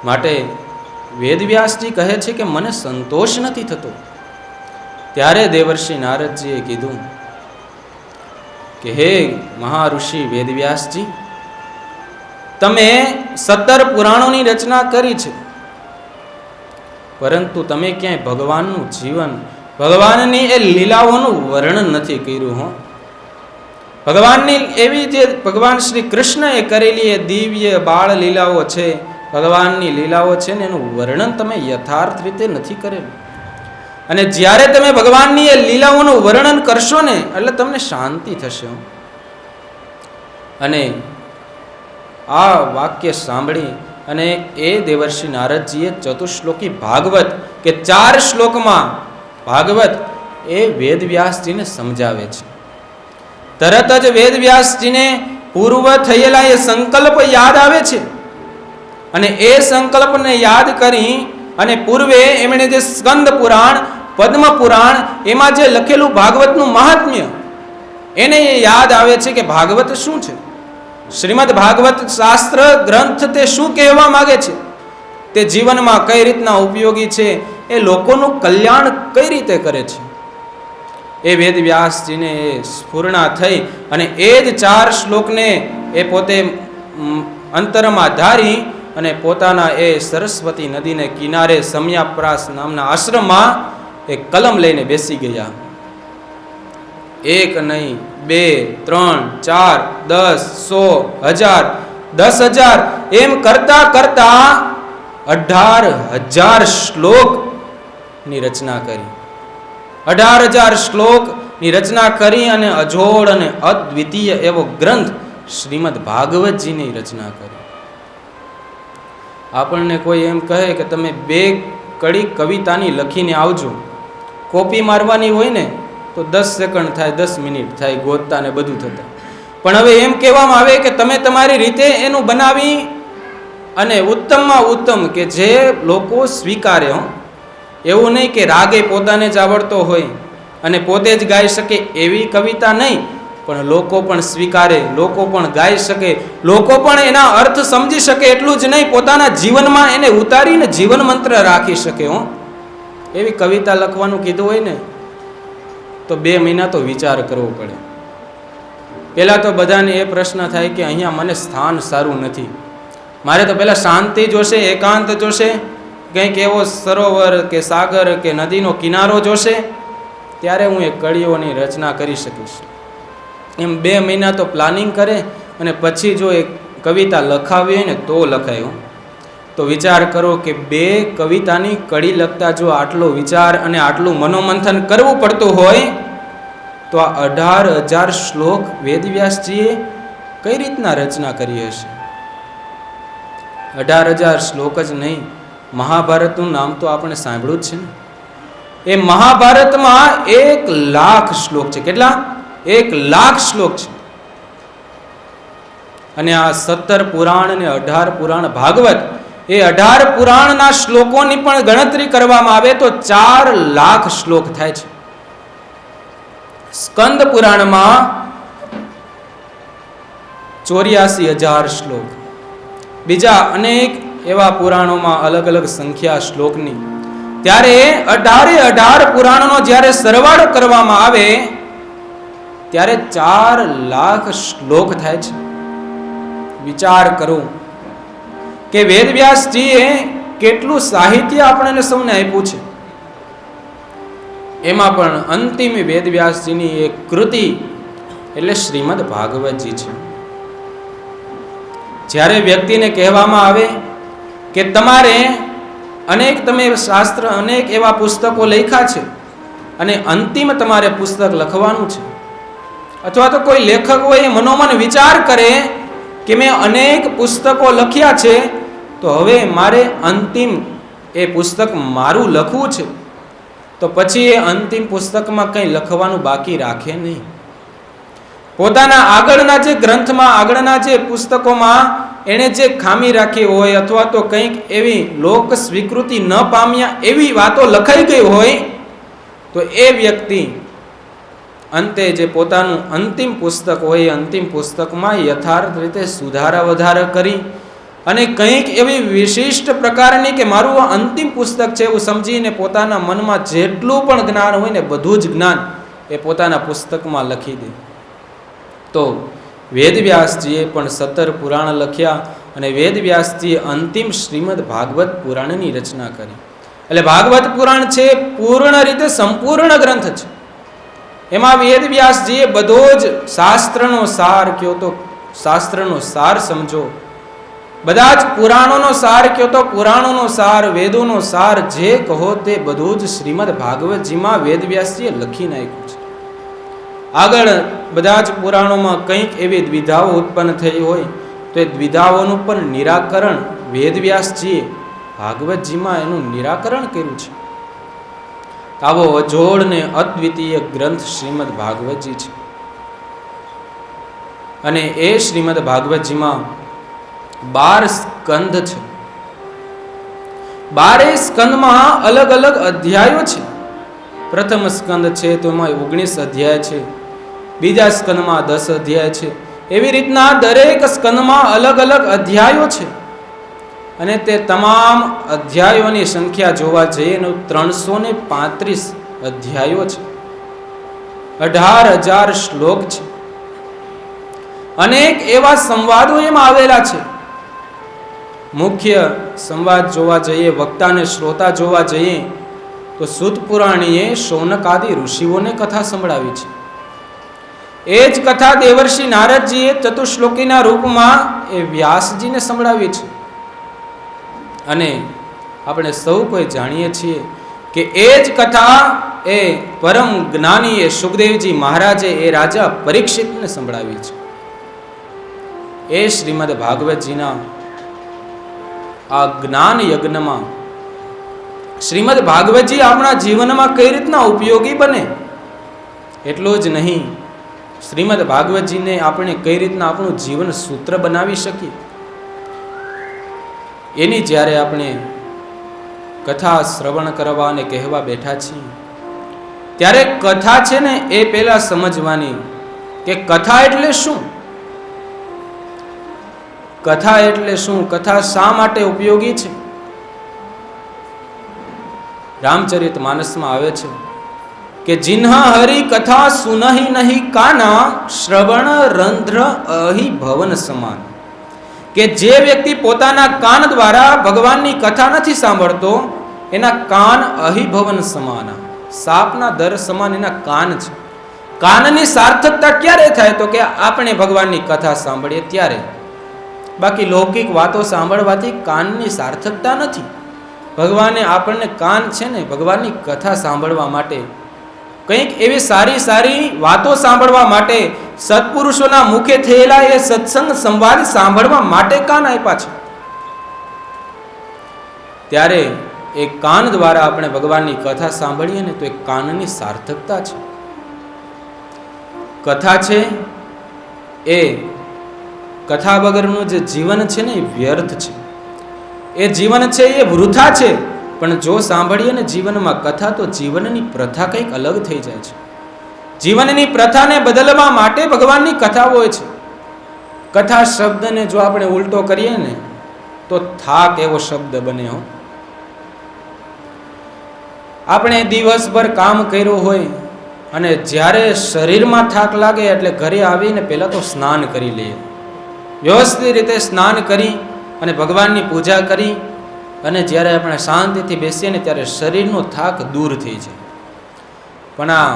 માટે વેદવ્યાસજી કહે છે કે મને સંતોષ નથી થતો. ત્યારે દેવર્ષિ નારદજીએ કીધું કે હે મહાઋષિ વેદવ્યાસજી, તમે 17 પુરાણોની રચના કરી છે, પરંતુ તમે ક્યાંય ભગવાનનું જીવન, ભગવાનની એ લીલાઓનું વર્ણન નથી કર્યું. ભગવાનની એવી જે ભગવાન શ્રી કૃષ્ણએ કરેલી એ દિવ્ય બાળ લીલાઓ છે, ભગવાનની લીલાઓ છે ને એનું વર્ણન તમે યથાર્થ રીતે નથી કરેલું. અને જ્યારે તમે ભગવાનની એ લીલાઓનું વર્ણન કરશો ને એટલે તમને શાંતિ થશે. અને આ વાક્ય સાંભળી અને એ દેવર્ષિ નારદજીએ ચતુશ્લોકી ભાગવત, કે 4 શ્લોકમાં ભાગવત એ વેદવ્યાસજીને સમજાવે છે. તરત જ વેદવ્યાસજીને પૂર્વ થયેલા એ સંકલ્પ યાદ આવે છે, અને એ સંકલ્પને યાદ કરી અને પૂર્વે એમણે જે સ્કંદ પુરાણ, પદ્મ પુરાણ, એમાં જે લખેલું ભાગવતનું મહાત્મ્ય, એને એ યાદ આવે છે કે ભાગવત શું છે, શ્રીમદ ભાગવત શાસ્ત્ર ગ્રંથ તે શું કહેવા માંગે છે, તે જીવનમાં કઈ રીતના ઉપયોગી છે, એ લોકોનું કલ્યાણ કઈ રીતે કરે છે. એ વેદવ્યાસજીને એ સ્ફૂર્ણા થઈ અને એ જ 4 શ્લોકને એ પોતે અંતરમાં ધારી અને પોતાના એ સરસ્વતી નદીને કિનારે સમયાપ્રાસ નામના આશ્રમમાં એ કલમ લઈને બેસી ગયા. 1 નહીં, 2, 3, 4, 10, 100, 1000, 10,000 એમ કરતા કરતા 18,000 શ્લોકની રચના કરી. 18,000 શ્લોકની રચના કરી અને અજોડ અને અદ્વિતીય એવો ગ્રંથ શ્રીમદ ભાગવતજીની રચના કરી. આપણને કોઈ એમ કહે કે તમે 2 કડી કવિતાની લખીને આવજો, કોપી મારવાની હોય ને તો 10 સેકન્ડ થાય, 10 મિનિટ થાય, ગોતતા ને બધું થતા. પણ હવે એમ કહેવામાં આવે કે તમે તમારી રીતે એનું બનાવી અને ઉત્તમમાં ઉત્તમ કે જે લોકો સ્વીકારે. એવું નહીં કે રાગે પોતાને જ આવડતો હોય અને પોતે જ ગાઈ શકે એવી કવિતા નહીં, પણ લોકો પણ સ્વીકારે, લોકો પણ ગાઈ શકે, લોકો પણ એના અર્થ સમજી શકે, એટલું જ નહીં પોતાના જીવનમાં એને ઉતારીને જીવન મંત્ર રાખી શકે. એવી કવિતા લખવાનું કીધું હોય ને તો 2 મહિના તો વિચાર કરવો પડે. પહેલાં તો બધાને એ પ્રશ્ન થાય કે અહીંયા મને સ્થાન સારું નથી, મારે તો પહેલાં શાંતિ જોશે, એકાંત જોશે, કંઈક એવો સરોવર કે સાગર કે નદીનો કિનારો જોશે, ત્યારે હું એ કડીઓની રચના કરી શકીશ. એમ 2 મહિના તો પ્લાનિંગ કરે અને પછી જો એ કવિતા લખાવી હોય ને તો લખાય. તો વિચાર કરો કે 2 કવિતાની કડી લખતા જો આટલો વિચાર અને આટલું મનોમંથન કરવું પડતું હોય તો આ 18,000 શ્લોક વેદવ્યાસજીએ કઈ રીતના રચના કરી હશે. 18,000 શ્લોક જ નહીં, મહાભારતનું નામ તો આપણે સાંભળ્યું જ છે ને. એ મહાભારતમાં 1,00,000 શ્લોક છે. કેટલા? 1,00,000 શ્લોક છે. અને આ 17 પુરાણ અને 18 પુરાણ ભાગવત, એ 18 પુરાણના શ્લોકોની પણ ગણતરી કરવામાં આવે તો 4 લાખ શ્લોક થાય છે. સ્કંદ પુરાણમાં 84,000 શ્લોક, બીજા અનેક એવા પુરાણોમાં અલગ અલગ સંખ્યા શ્લોકની. ત્યારે 18 પુરાણનો જ્યારે સરવાળો કરવામાં આવે ત્યારે 4 લાખ શ્લોક થાય છે. વિચાર કરો કે વેદવ્યાસજીએ કેટલું સાહિત્ય આપણને સૌને આપ્યું છે. એમાં પણ અંતિમ વેદવ્યાસજીની એક કૃતિ એટલે શ્રીમદ ભાગવતજી છે. જ્યારે વ્યક્તિને કહેવામાં આવે કે તમારે તમે શાસ્ત્ર અનેક એવા પુસ્તકો લખ્યા છે અને અંતિમ તમારે પુસ્તક લખવાનું છે, અથવા તો કોઈ લેખક હોય એ મનોમન વિચાર કરે કે મેં અનેક પુસ્તકો લખ્યા છે, તો હવે મારે અંતિમ એ પુસ્તક મારું લખવું છે, તો પછી એ અંતિમ પુસ્તકમાં કંઈ લખવાનું બાકી રાખે નહીં. પોતાના આગળના જે ગ્રંથમાં, આગળના જે પુસ્તકોમાં એણે જે ખામી રાખી હોય અથવા તો કંઈક એવી લોક સ્વીકૃતિ ન પામ્યા એવી વાતો લખાઈ ગઈ હોય, તો એ વ્યક્તિ અંતે જે પોતાનું અંતિમ પુસ્તક હોય, અંતિમ પુસ્તકમાં યથાર્થ રીતે સુધારા વધારા કરી અને કંઈક એવી વિશિષ્ટ પ્રકારની કે મારું આ અંતિમ પુસ્તક છે એવું સમજીને પોતાના મનમાં જેટલું પણ જ્ઞાન હોય ને બધું જ જ્ઞાન એ પોતાના પુસ્તકમાં લખી દે. તો વેદવ્યાસજીએ પણ 17 પુરાણ લખ્યા અને વેદવ્યાસજીએ અંતિમ શ્રીમદ ભાગવત પુરાણની રચના કરી. એટલે ભાગવત પુરાણ છે પૂર્ણ રીતે સંપૂર્ણ ગ્રંથ છે. એમાં વેદવ્યાસજીએ બધો જ શાસ્ત્રનો સાર કયો તો શાસ્ત્રનો સાર સમજો, બધા જ પુરાણોનો સાર કયો તો પુરાણોનો સાર, વેદોનો સાર, જે કહો તે બધું જ શ્રીમદ ભાગવતજીમાં વેદવ્યાસજીએ લખી નાખ્યું છે. આગળ બધા જ પુરાણોમાં કંઈક એવી દ્વિધાઓ ઉત્પન્ન થઈ હોય તો એ દ્વિધાઓનું પણ નિરાકરણ વેદવ્યાસજીએ ભાગવતજીમાં એનું નિરાકરણ કર્યું છે. આવો અજોડ ને અદ્વિતીય ગ્રંથ શ્રીમદ ભાગવતજી છે. અને એ શ્રીમદ ભાગવતજીમાં 12 સ્કંદ છે. 12 સ્કંદમાં અલગ અલગ અધ્યાયો છે. પ્રથમ સ્કંદ છે તો એમાં 19 અધ્યાય છે, બીજા સ્કંદમાં 10 અધ્યાય છે. એવી રીતના દરેક સ્કંદમાં અલગ અલગ અધ્યાયો છે. અને તે તમામ અધ્યાયોની સંખ્યા જોવા જઈએ તો 335 અધ્યાયો છે. 18,000 શ્લોક છે. અનેક એવા સંવાદો એમાં આવેલા છે. મુખ્ય સંવાદ જોવા જઈએ, વક્તા અને શ્રોતા જોવા જઈએ તો સૂત પુરાણીએ શૌનક આદિ ઋષિઓને કથા સંભળાવી છે. એ જ કથા દેવર્ષિ નારદજીએ ચતુશ્લોકીના રૂપમાં એ વ્યાસજીને સંભળાવી છે. અને આપણે સૌ કોઈ જાણીએ છીએ કે એ જ કથા એ પરમ જ્ઞાની એ સુખદેવજી મહારાજે એ રાજા પરીક્ષિતને સંભળાવી છે. એ શ્રીમદ ભાગવતજીના આ જ્ઞાન યજ્ઞમાં શ્રીમદ ભાગવતજી આપણા જીવનમાં કઈ રીતના ઉપયોગી બને એટલું જ નહીં, શ્રીમદ ભાગવતજીને આપણે કઈ રીતના આપણું જીવન સૂત્ર બનાવી શકીએ એની જ્યારે આપણે કથા શ્રવણ કરવા અને કહેવા બેઠા છીએ ત્યારે કથા છે ને એ પહેલા સમજવાની કે કથા એટલે શું, કથા એટલે શું, કથા શા માટે ઉપયોગી છે. રામચરિત માનસમાં આવે છે કે જિન્હા હરિ કથા સુનહી નહીં કાના શ્રવણ રંધ્ર અહી ભવન સમાન. કે જે વ્યક્તિ પોતાના કાન દ્વારા ભગવાનની કથા નથી સાંભળતો એના કાન અહિભવન સમાન, સાપના દર સમાન એના કાન છે. કાનની સાર્થકતા ક્યારે થાય તો કે આપણે ભગવાનની કથા સાંભળીએ ત્યારે. બાકી લૌકિક વાતો સાંભળવાથી કાનની સાર્થકતા નથી. ભગવાને આપણને કાન છે ને ભગવાનની કથા સાંભળવા માટે, કંઈક એવી સારી સારી વાતો સાંભળવા માટે, સત્પુરુષોના મુખે થયેલા એ સત્સંગ સંવાદ સાંભળવા માટે કાન આપ્યા છે. ત્યારે એ કાન દ્વારા આપણે ભગવાનની કથા સાંભળીએ ને તો એ કાનની સાર્થકતા છે. કથા છે એ કથા વગરનું જે જીવન છે ને એ વ્યર્થ છે, એ જીવન છે એ વૃથા છે. પણ જો સાંભળીએ ને જીવનમાં કથા, તો જીવનની પ્રથા કંઈક અલગ થઈ જાય છે. જીવનની પ્રથાને બદલવા માટે ભગવાનની કથા હોય છે. કથા શબ્દને જો આપણે ઉલટો કરીએ ને તો થાક એવો શબ્દ બને હો. આપણે દિવસભર કામ કર્યું હોય અને જ્યારે શરીરમાં થાક લાગે એટલે ઘરે આવીને પહેલાં તો સ્નાન કરી લઈએ, વ્યવસ્થિત રીતે સ્નાન કરી અને ભગવાનની પૂજા કરી અને જ્યારે આપણે શાંતિથી બેસીએ ને ત્યારે શરીરનો થાક દૂર થઈ જાય. પણ આ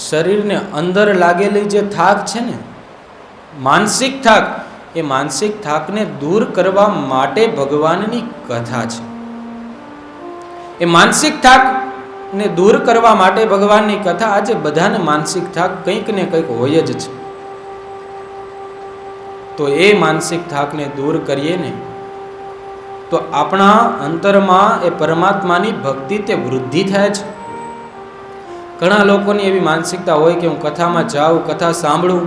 શરીરને અંદર લાગેલી જે થાક છે ને, માનસિક થાક, એ માનસિક થાકને દૂર કરવા માટે ભગવાનની કથા છે. એ માનસિક થાકને દૂર કરવા માટે ભગવાનની કથા. આજે બધાને માનસિક થાક કંઈક ને કંઈક હોય જ છે. તો એ માનસિક થાકને દૂર કરીએ ને તો આપણા અંતરમાં એ પરમાત્માની ભક્તિ તે વૃદ્ધિ થાય છે. ઘણા લોકોની એવી માનસિકતા હોય કે હું કથામાં જાઉં, કથા સાંભળું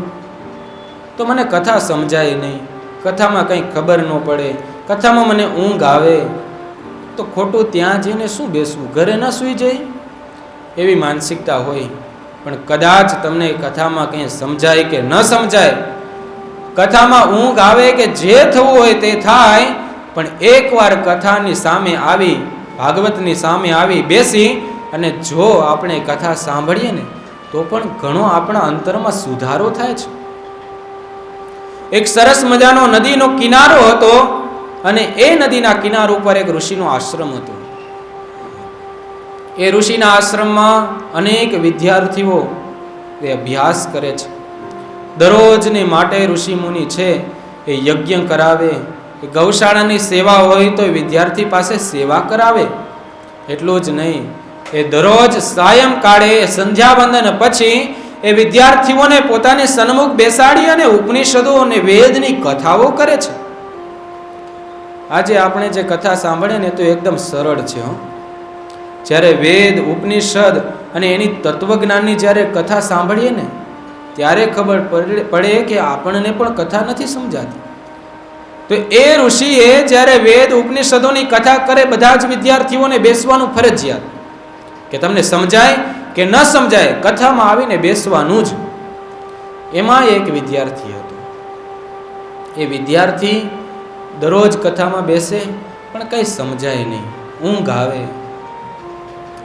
તો મને કથા સમજાય નહીં, કથામાં કંઈ ખબર ન પડે, કથામાં મને ઊંઘ આવે, તો ખોટું ત્યાં જઈને શું બેસવું, ઘરે ન સૂઈ જાય, એવી માનસિકતા હોય. પણ કદાચ તમને કથામાં કંઈ સમજાય કે ન સમજાય, કથામાં ઊંઘ આવે કે જે થવું હોય તે થાય, પણ એકવાર કથાની સામે આવી, ભાગવતની સામે આવી બેસી અને જો આપણે કથા સાંભળીએ ને તો પણ ઘણો આપણા અંતરમાં સુધારો થાય છે. એક સરસ મજાનો નદીનો કિનારો હતો અને એ નદીના કિનારા ઉપર એક ઋષિનો આશ્રમ હતો. એ ઋષિના આશ્રમમાં અનેક વિદ્યાર્થીઓ એ અભ્યાસ કરે છે. દરરોજને માટે ઋષિ મુનિ છે એ યજ્ઞ કરાવે, એ ગૌશાળાની સેવા હોય તો વિદ્યાર્થી પાસે સેવા કરાવે. એટલું જ નહીં, એ દરરોજ સાયંકાળે સંધ્યાવંદન પછી એ વિદ્યાર્થીઓને પોતાની સન્મુખ બેસાડી અને ઉપનિષદો અને વેદની કથાઓ કરે છે. આજે આપણે જે કથા સાંભળીએ ને તો એકદમ સરળ છે. જ્યારે વેદ, ઉપનિષદ અને એની તત્વજ્ઞાનની જ્યારે કથા સાંભળીએ ને ત્યારે ખબર પડે કે આપણને પણ કથા નથી સમજાતી. તો એ ઋષિએ જ્યારે વેદ ઉપનિષદોની કથા કરે, બધા જ વિદ્યાર્થીઓને બેસવાનું ફરજિયાત, કે તમને સમજાય કે ન સમજાય કથામાં આવીને બેસવાનું જ. એમાં એક વિદ્યાર્થી હતો. એ વિદ્યાર્થી દરરોજ કથામાં બેસે પણ કંઈ સમજાય નહીં, ઊંઘ આવે.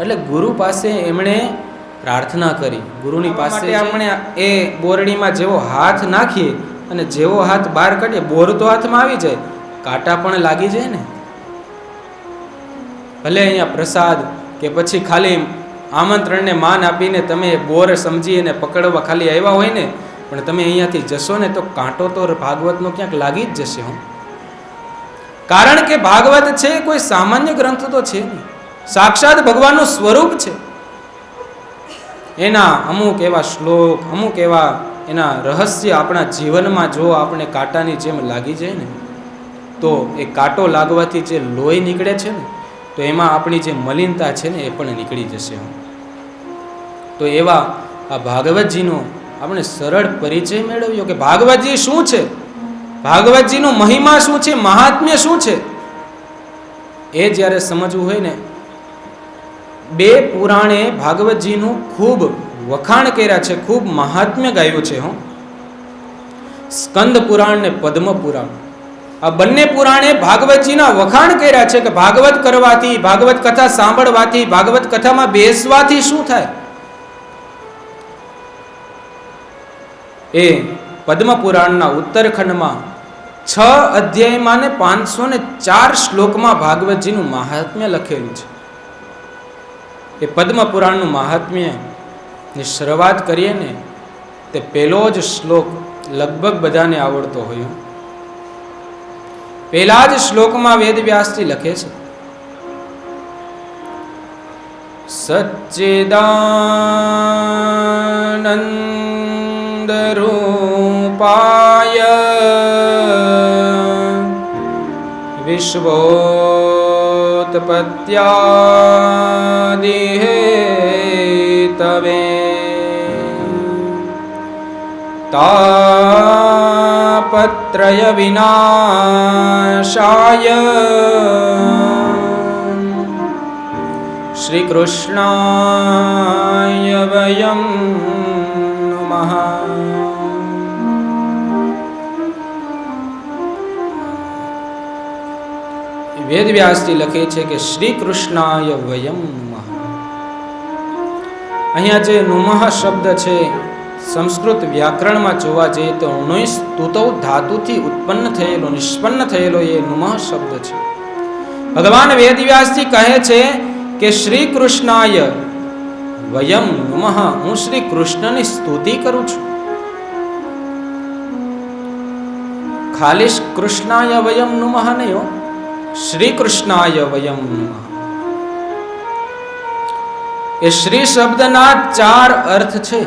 એટલે ગુરુ પાસે એમણે પ્રાર્થના કરી. ગુરુની પાસે આપણે એ બોરડીમાં જેવો હાથ નાખીએ અને જેવો હાથ બહાર કાઢીએ, બોર તો હાથમાં આવી જાય, કાંટા પણ લાગી જાય ને. ભલે અહીંયા પ્રસાદ કે પછી ખાલી આમંત્રણને માન આપીને તમે બોર સમજીને પકડવા ખાલી આવ્યા હોય ને, પણ તમે અહીંયાથી જશો ને તો કાંટો તો ભાગવતનો ક્યાંક લાગી જ જશે. કારણ કે ભાગવત છે કોઈ સામાન્ય ગ્રંથ તો છે નહીં, સાક્ષાત ભગવાનનું સ્વરૂપ છે. એના અમુક એવા શ્લોક, અમુક એવા એના રહસ્ય આપણા જીવનમાં જો આપણે કાંટાની જેમ લાગી જાય ને તો એ કાંટો લાગવાથી જે લોહી નીકળે છે ને તો એમાં આપણી જે મલિનતા છે ને એ પણ નીકળી જશે. તો એવા આ ભાગવતજીનો આપણે સરળ પરિચય મેળવ્યો કે ભાગવતજી શું છે, ભાગવતજીનો મહિમા શું છે, મહાત્મ્ય શું છે. એ જ્યારે સમજવું હોય ને, બે પુરાણે ભાગવતજીનું ખૂબ વખાણ કર્યા છે, ખૂબ મહાત્મ્ય ગાયું છે. સ્કંદ પુરાણ ને પદ્મ પુરાણ, આ બંને પુરાણે ભાગવતજીના વખાણ કર્યા છે કે ભાગવત કરવાથી, ભાગવત કથા સાંભળવાથી, ભાગવત કથામાં બેસવાથી શું થાય. એ પદ્મ પુરાણના ઉત્તરખંડમાં 6 અધ્યાયમાં ને 504 શ્લોકમાં ભાગવતજીનું મહાત્મ્ય લખેલું છે. એ પદ્મ પુરાણનું મહાત્મ્ય ની શરૂઆત કરીએ ને તે પહેલો જ શ્લોક લગભગ બધાને આવડતો હોય. પહેલા જ શ્લોકમાં વેદવ્યાસજી લખે છે, સચ્ચિદાનંદ રૂપાય વિશ્વોત્પત્યાદિ હેતવે તાપત્રય તાપત્રય વિનાશાય શ્રી કૃષ્ણાય વયમ નમઃ. વેદવ્યાસજી લખે છે કે શ્રી કૃષ્ણાય વયમ નમઃ. અહીંયા જે નુમઃ શબ્દ છે, સંસ્કૃત વ્યાકરણમાં જોવા જઈએ તો સ્તુતૌ ધાતુથી ઉત્પન્ન થયેલો, નિષ્પન્ન થયેલો એ નુમઃ શબ્દ છે. ભગવાન વેદવ્યાસજી કહે છે કે શ્રી કૃષ્ણાય વયમ નમઃ, હું શ્રી કૃષ્ણની સ્તુતિ કરું છું. ખાલી કૃષ્ણાય વયમ નમઃ નહીં હો, શ્રી કૃષ્ણાય વયમ નમઃ. એ શ્રી શબ્દના 4 અર્થ છે.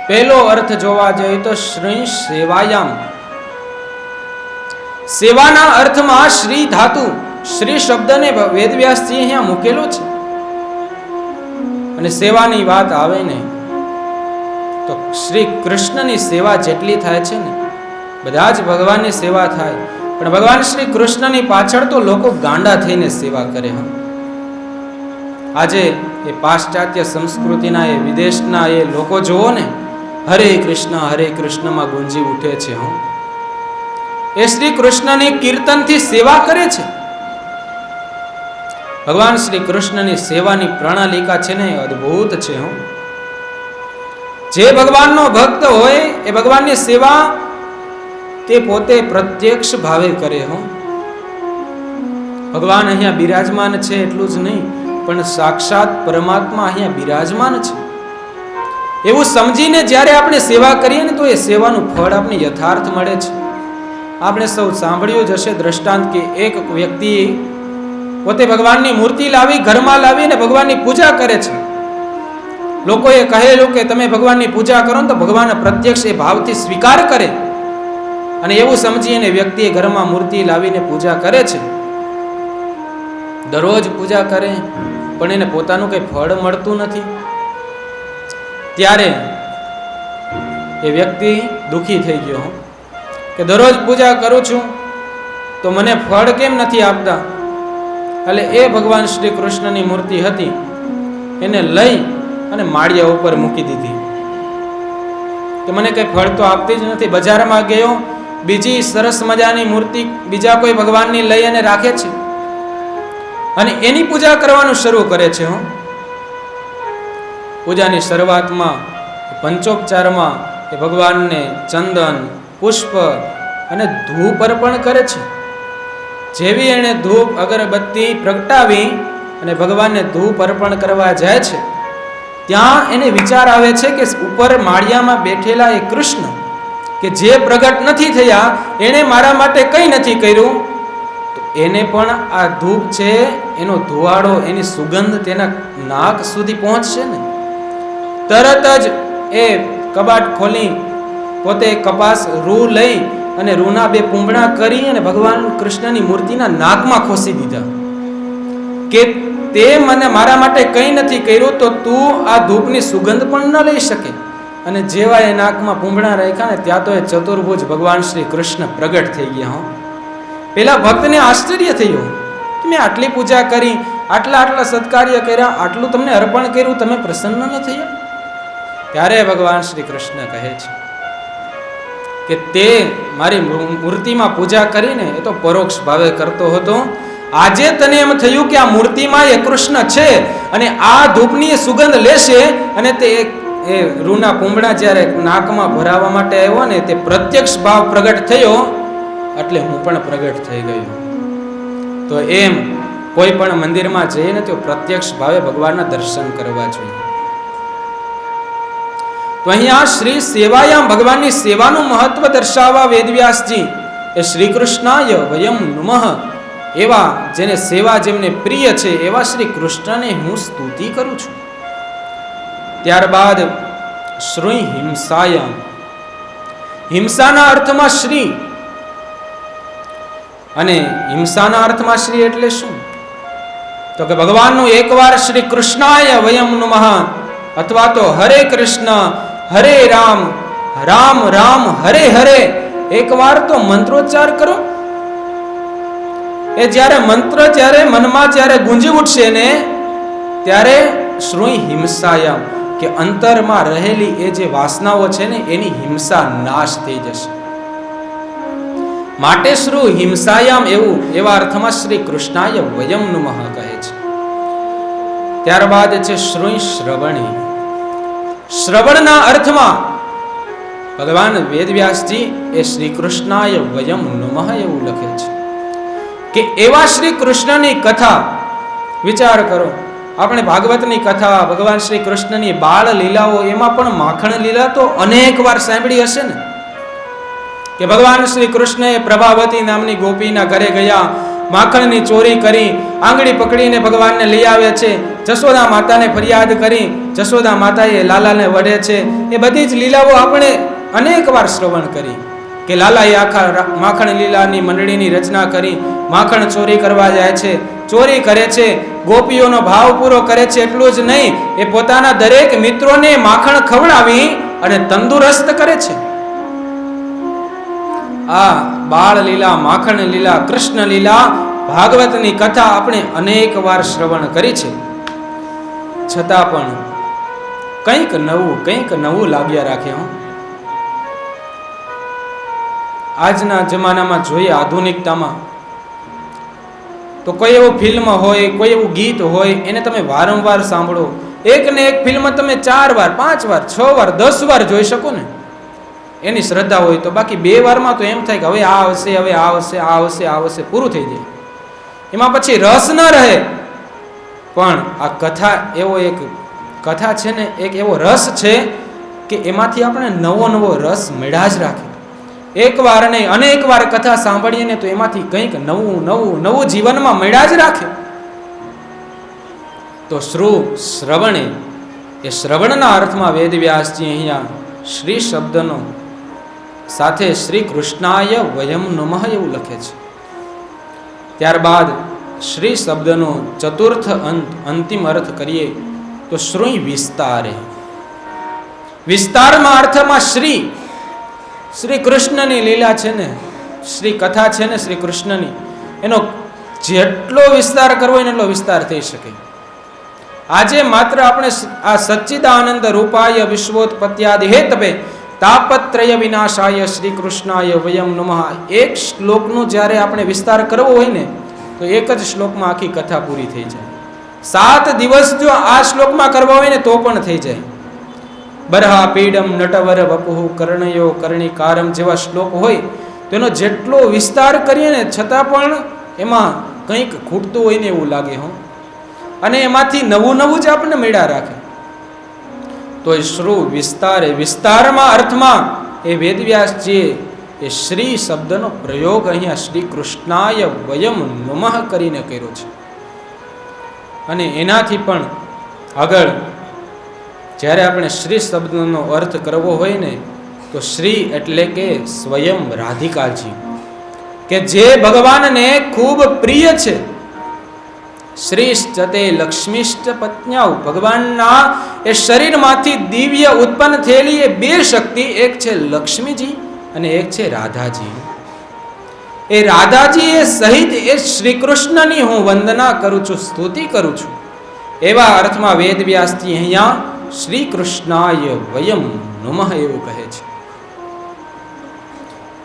પહેલો અર્થ જોવા જઈએ તો શ્રી સેવાયામ, સેવાના અર્થમાં શ્રી ધાતુ, શ્રી શબ્દને વેદવ્યાસજી અહીંયા મૂકેલો છે. અને સેવાની વાત આવે ને તો શ્રી કૃષ્ણની સેવા જેટલી થાય છે ને, બધા જ ભગવાનની સેવા થાય, પણ ભગવાન શ્રી કૃષ્ણની પાછળ તો લોકો ગાંડા થઈને સેવા કરે. આજે એ પાશ્ચાત્ય સંસ્કૃતિના, એ વિદેશના એ લોકો જોવો ને, હરે કૃષ્ણમાં ગુંજી ઉઠે છે. એ શ્રી કૃષ્ણની કીર્તનથી સેવા કરે છે. ભગવાન શ્રી કૃષ્ણની સેવાની પ્રણાલિકા છે ને, અદ્ભુત છે. જે ભગવાનનો ભક્ત હોય એ ભગવાનની સેવા તે પોતે પ્રત્યક્ષ ભાવે કરે. ભગવાન અહીંયા બિરાજમાન છે એટલું જ નહીં, પણ સાક્ષાત પરમાત્મા અહીંયા બિરાજમાન છે એવું સમજીને જ્યારે આપણે સેવા કરીએ ને તો એ સેવાનું ફળ આપણે યથાર્થ મળે છે. આપણે સૌ સાંભળ્યું જ હશે દ્રષ્ટાંત કે એક વ્યક્તિ પોતે ભગવાનની મૂર્તિ લાવી, ઘરમાં લાવીને ભગવાનની પૂજા કરે છે. લોકોએ કહેલું કે તમે ભગવાનની પૂજા કરો ને તો ભગવાન પ્રત્યક્ષ એ ભાવથી સ્વીકાર કરે, અને એવું સમજીને વ્યક્તિએ ઘરમાં મૂર્તિ લાવીને પૂજા કરે છે. દરરોજ પૂજા કરે પણ એને પોતાનું કંઈ ફળ મળતું નથી. ત્યારે એ વ્યક્તિ દુઃખી થઈ ગયો કે દરરોજ પૂજા કરું છું તો મને ફળ કેમ નથી આપતા. એટલે એ ભગવાન શ્રી કૃષ્ણની મૂર્તિ હતી એને લઈ અને માળિયા ઉપર મૂકી દીધી કે મને કંઈ ફળ તો આપતી જ નથી. બજારમાં ગયો, બીજી સરસ મજાની મૂર્તિ બીજા કોઈ ભગવાનની લઈ અને રાખે છે અને એની પૂજા કરવાનું શરૂ કરે છે. પૂજાની શરૂઆતમાં પંચોપચારમાં એ ભગવાનને ચંદન, પુષ્પ અને ધૂપ અર્પણ કરે છે. જેવી એણે ધૂપ અગરબત્તી પ્રગટાવી અને ભગવાનને ધૂપ અર્પણ કરવા જાય છે, ત્યાં એને વિચાર આવે છે કે ઉપર માળિયામાં બેઠેલા એ કૃષ્ણ કે જે પ્રગટ નથી થયા, એણે મારા માટે કંઈ નથી કર્યું, તો એને પણ આ ધૂપ છે એનો ધુવાડો, એની સુગંધ તેના નાક સુધી પહોંચશે ને. તરત જ એ કબાટ ખોલી પોતે કપાસ રૂ લઈ અને રૂના 2 પૂંભણા કરી અને ભગવાન કૃષ્ણની મૂર્તિના નાકમાં ખોસી દીધા કે તે મને મારા માટે કંઈ નથી કર્યું તો તું આ ધૂપની સુગંધ પણ ન લઈ શકે. અને જેવા એ નાકમાં પૂંભણા રાખ્યા ને ત્યાં તો એ ચતુર્ભુજ ભગવાન શ્રી કૃષ્ણ પ્રગટ થઈ ગયા. પેલા ભક્તને આશ્ચર્ય થયું કે મેં આટલી પૂજા કરી, આટલા સત્કાર્ય કર્યા, આટલું તમને અર્પણ કર્યું, તમે પ્રસન્ન ન થયા. ત્યારે ભગવાન શ્રી કૃષ્ણ કહે છે કે તે મારી મૂર્તિમાં પૂજા કરીને એ તો પરોક્ષ ભાવે કરતો હતો. આજે તને એમ થયું કે આ મૂર્તિમાં એ કૃષ્ણ છે અને આ ધૂપની સુગંધ લેશે, અને તે એ રૂના પૂંભણા જ્યારે નાકમાં ભરાવા માટે આવ્યો ને તે પ્રત્યક્ષ ભાવ પ્રગટ થયો, એટલે હું પણ પ્રગટ થઈ ગયો. તો એમ કોઈ પણ મંદિરમાં જઈએ ને તો પ્રત્યક્ષ ભાવે ભગવાનના દર્શન કરવા જોઈએ. તો અહીંયા શ્રી સેવાયામ ભગવાનની સેવાનું મહત્વ દર્શાવવા વેદવ્યાસજી એ શ્રી કૃષ્ણાય વયમ નમઃ, એવા જેને સેવા જેમને પ્રિય છે એવા શ્રી કૃષ્ણને હું સ્તુતિ કરું છું. ત્યારબાદ શ્રી હિંસાયામ, હિંસાના અર્થમાં શ્રી, અને હિંસાના અર્થમાં શ્રી એટલે શું? તો કે ભગવાનનું એકવાર શ્રી કૃષ્ણાય વયમ નમઃ અથવા તો હરે કૃષ્ણ હરે રામ રામ રામ હરે હરે એકવાર તો મંત્રોચ્ચાર કરો. એ જ્યારે મંત્ર જ્યારે મનમાં જ્યારે ગુંજી ઉઠશે ને ત્યારે શ્રુય હિંસાયામ કે અંતરમાં રહેલી એ જે વાસનાઓ છે ને એની હિંસા નાશ થઈ જશે. માટે શ્રુ હિંસાયામ એવું એવા અર્થમાં શ્રી કૃષ્ણાય વયમ નમઃ કહે છે. ત્યારબાદ છે શ્રુય શ્રવણી. શ્રવણના અર્થમાં ભગવાન વેદવ્યાસજી એ શ્રી કૃષ્ણાય વયમ નમઃ એવું લખે છે કે એવા શ્રી કૃષ્ણની કથા વિચાર કરો. આપણે ભાગવતની કથા, ભગવાન શ્રી કૃષ્ણની બાળ લીલાઓ, એમાં પણ માખણ લીલા તો અનેક વાર સાંભળી હશે ને કે ભગવાન શ્રી કૃષ્ણએ પ્રભાવતી નામની ગોપીના ઘરે ગયા, માખણની ચોરી કરી, આંગળી પકડીને ભગવાનને લઈ આવે છે, જશોદા માતાને ફરિયાદ કરી, જશોદા માતાએ લાલાને વઢે છે. એ બધી જ લીલાઓ આપણે અનેક વાર શ્રવણ કરી કે લાલાએ આખા માખણ લીલાની મંડળીની રચના કરી, માખણ ચોરી કરવા જાય છે, ચોરી કરે છે, ગોપીઓનો ભાવ પૂરો કરે છે. એટલું જ નહીં, એ પોતાના દરેક મિત્રોને માખણ ખવડાવી અને તંદુરસ્ત કરે છે. આ બાળ લીલા, માખણ લીલા, કૃષ્ણ લીલા, ભાગવતની કથા આપણે અનેક વાર શ્રવણ કરી છે. છતાં પણ કંઈક નવું લાગ્યા રાખે. આજના જમાનામાં જોઈએ, આધુનિકતામાં તો કોઈ એવું ફિલ્મ હોય, કોઈ એવું ગીત હોય, એને તમે વારંવાર સાંભળો. એક ને એક ફિલ્મ તમે 4 વાર, 5 વાર, 6 વાર, 10 વાર જોઈ શકો ને, એની શ્રદ્ધા હોય તો. બાકી 2 વારમાં તો એમ થાય કે હવે આ આવશે, હવે આ આવશે, આ આવશે, આ આવશે, પૂરું થઈ જાય. એમાં પછી રસ ન રહે. પણ આ કથા એવો એક કથા છે ને, એક એવો રસ છે કે એમાંથી આપણે નવો રસ મેળા જ રાખે. એક વાર નહીં, અનેક વાર કથા સાંભળીએ ને તો એમાંથી કંઈક નવું જીવનમાં મેળા જ રાખે. તો શ્રવણે એ શ્રવણના અર્થમાં વેદવ્યાસજી અહીંયા શ્રી શબ્દનો સાથે શ્રી કૃષ્ણાય વયમ નમઃ એવું લખે છે. ત્યારબાદ શ્રી શબ્દનો ચતુર્થ અંતિમ અર્થ કરીએ તો શ્રુય વિસ્તારે. વિસ્તારમાં અર્થમાં શ્રી કૃષ્ણની લીલા છે ને, શ્રી કથા છે ને શ્રી કૃષ્ણની, એનો જેટલો વિસ્તાર કરવો હોય એટલો વિસ્તાર થઈ શકે. આજે માત્ર આપણે આ સચ્ચિદાનંદ રૂપાય વિશ્વોત્પત્યાદિ હેતવે તાપત્રય વિનાશાય શ્રી કૃષ્ણાય વયમ નમઃ એક શ્લોકનો જ્યારે આપણે વિસ્તાર કરવો હોય ને તો એક જ શ્લોકમાં આખી કથા પૂરી થઈ જાય. 7 દિવસ જો આ શ્લોકમાં કરવા હોય ને તો પણ થઈ જાય. બરહા પીડમ નટવર વપુઃ કર્ણયો કર્ણિકારમ જેવા શ્લોક હોય તો એનો જેટલો વિસ્તાર કરીએ ને છતાં પણ એમાં કંઈક ખૂટતું હોય ને એવું લાગે. અને એમાંથી નવું જ આપણને મેળા રાખે. તો એ શ્રુ વિસ્તારે, વિસ્તારમાં અર્થમાં એ વેદવ્યાસજીએ એ શ્રી શબ્દનો પ્રયોગ અહીંયા શ્રી કૃષ્ણાય વયમ નમઃ કરીને કર્યો છે. અને એનાથી પણ આગળ જ્યારે આપણે શ્રી શબ્દનો અર્થ કરવો હોય ને તો શ્રી એટલે કે સ્વયં રાધિકાજી, કે જે ભગવાનને ખૂબ પ્રિય છે. શ્રીષ્ટતે લક્ષ્મીષ્ટ પત્ન્યાઉ, ભગવાનના એ શરીરમાંથી દિવ્ય ઉત્પન્ન થયેલી એ 2 શક્તિ, એક છે લક્ષ્મીજી અને એક છે રાધાજી. એ રાધાજી એ સહિત એ શ્રી કૃષ્ણની હું વંદના કરું છું, સ્તુતિ કરું છું. એવા અર્થમાં વેદવ્યાસજી અહીંયા શ્રી કૃષ્ણાય વયમ નમઃ એવું કહે છે.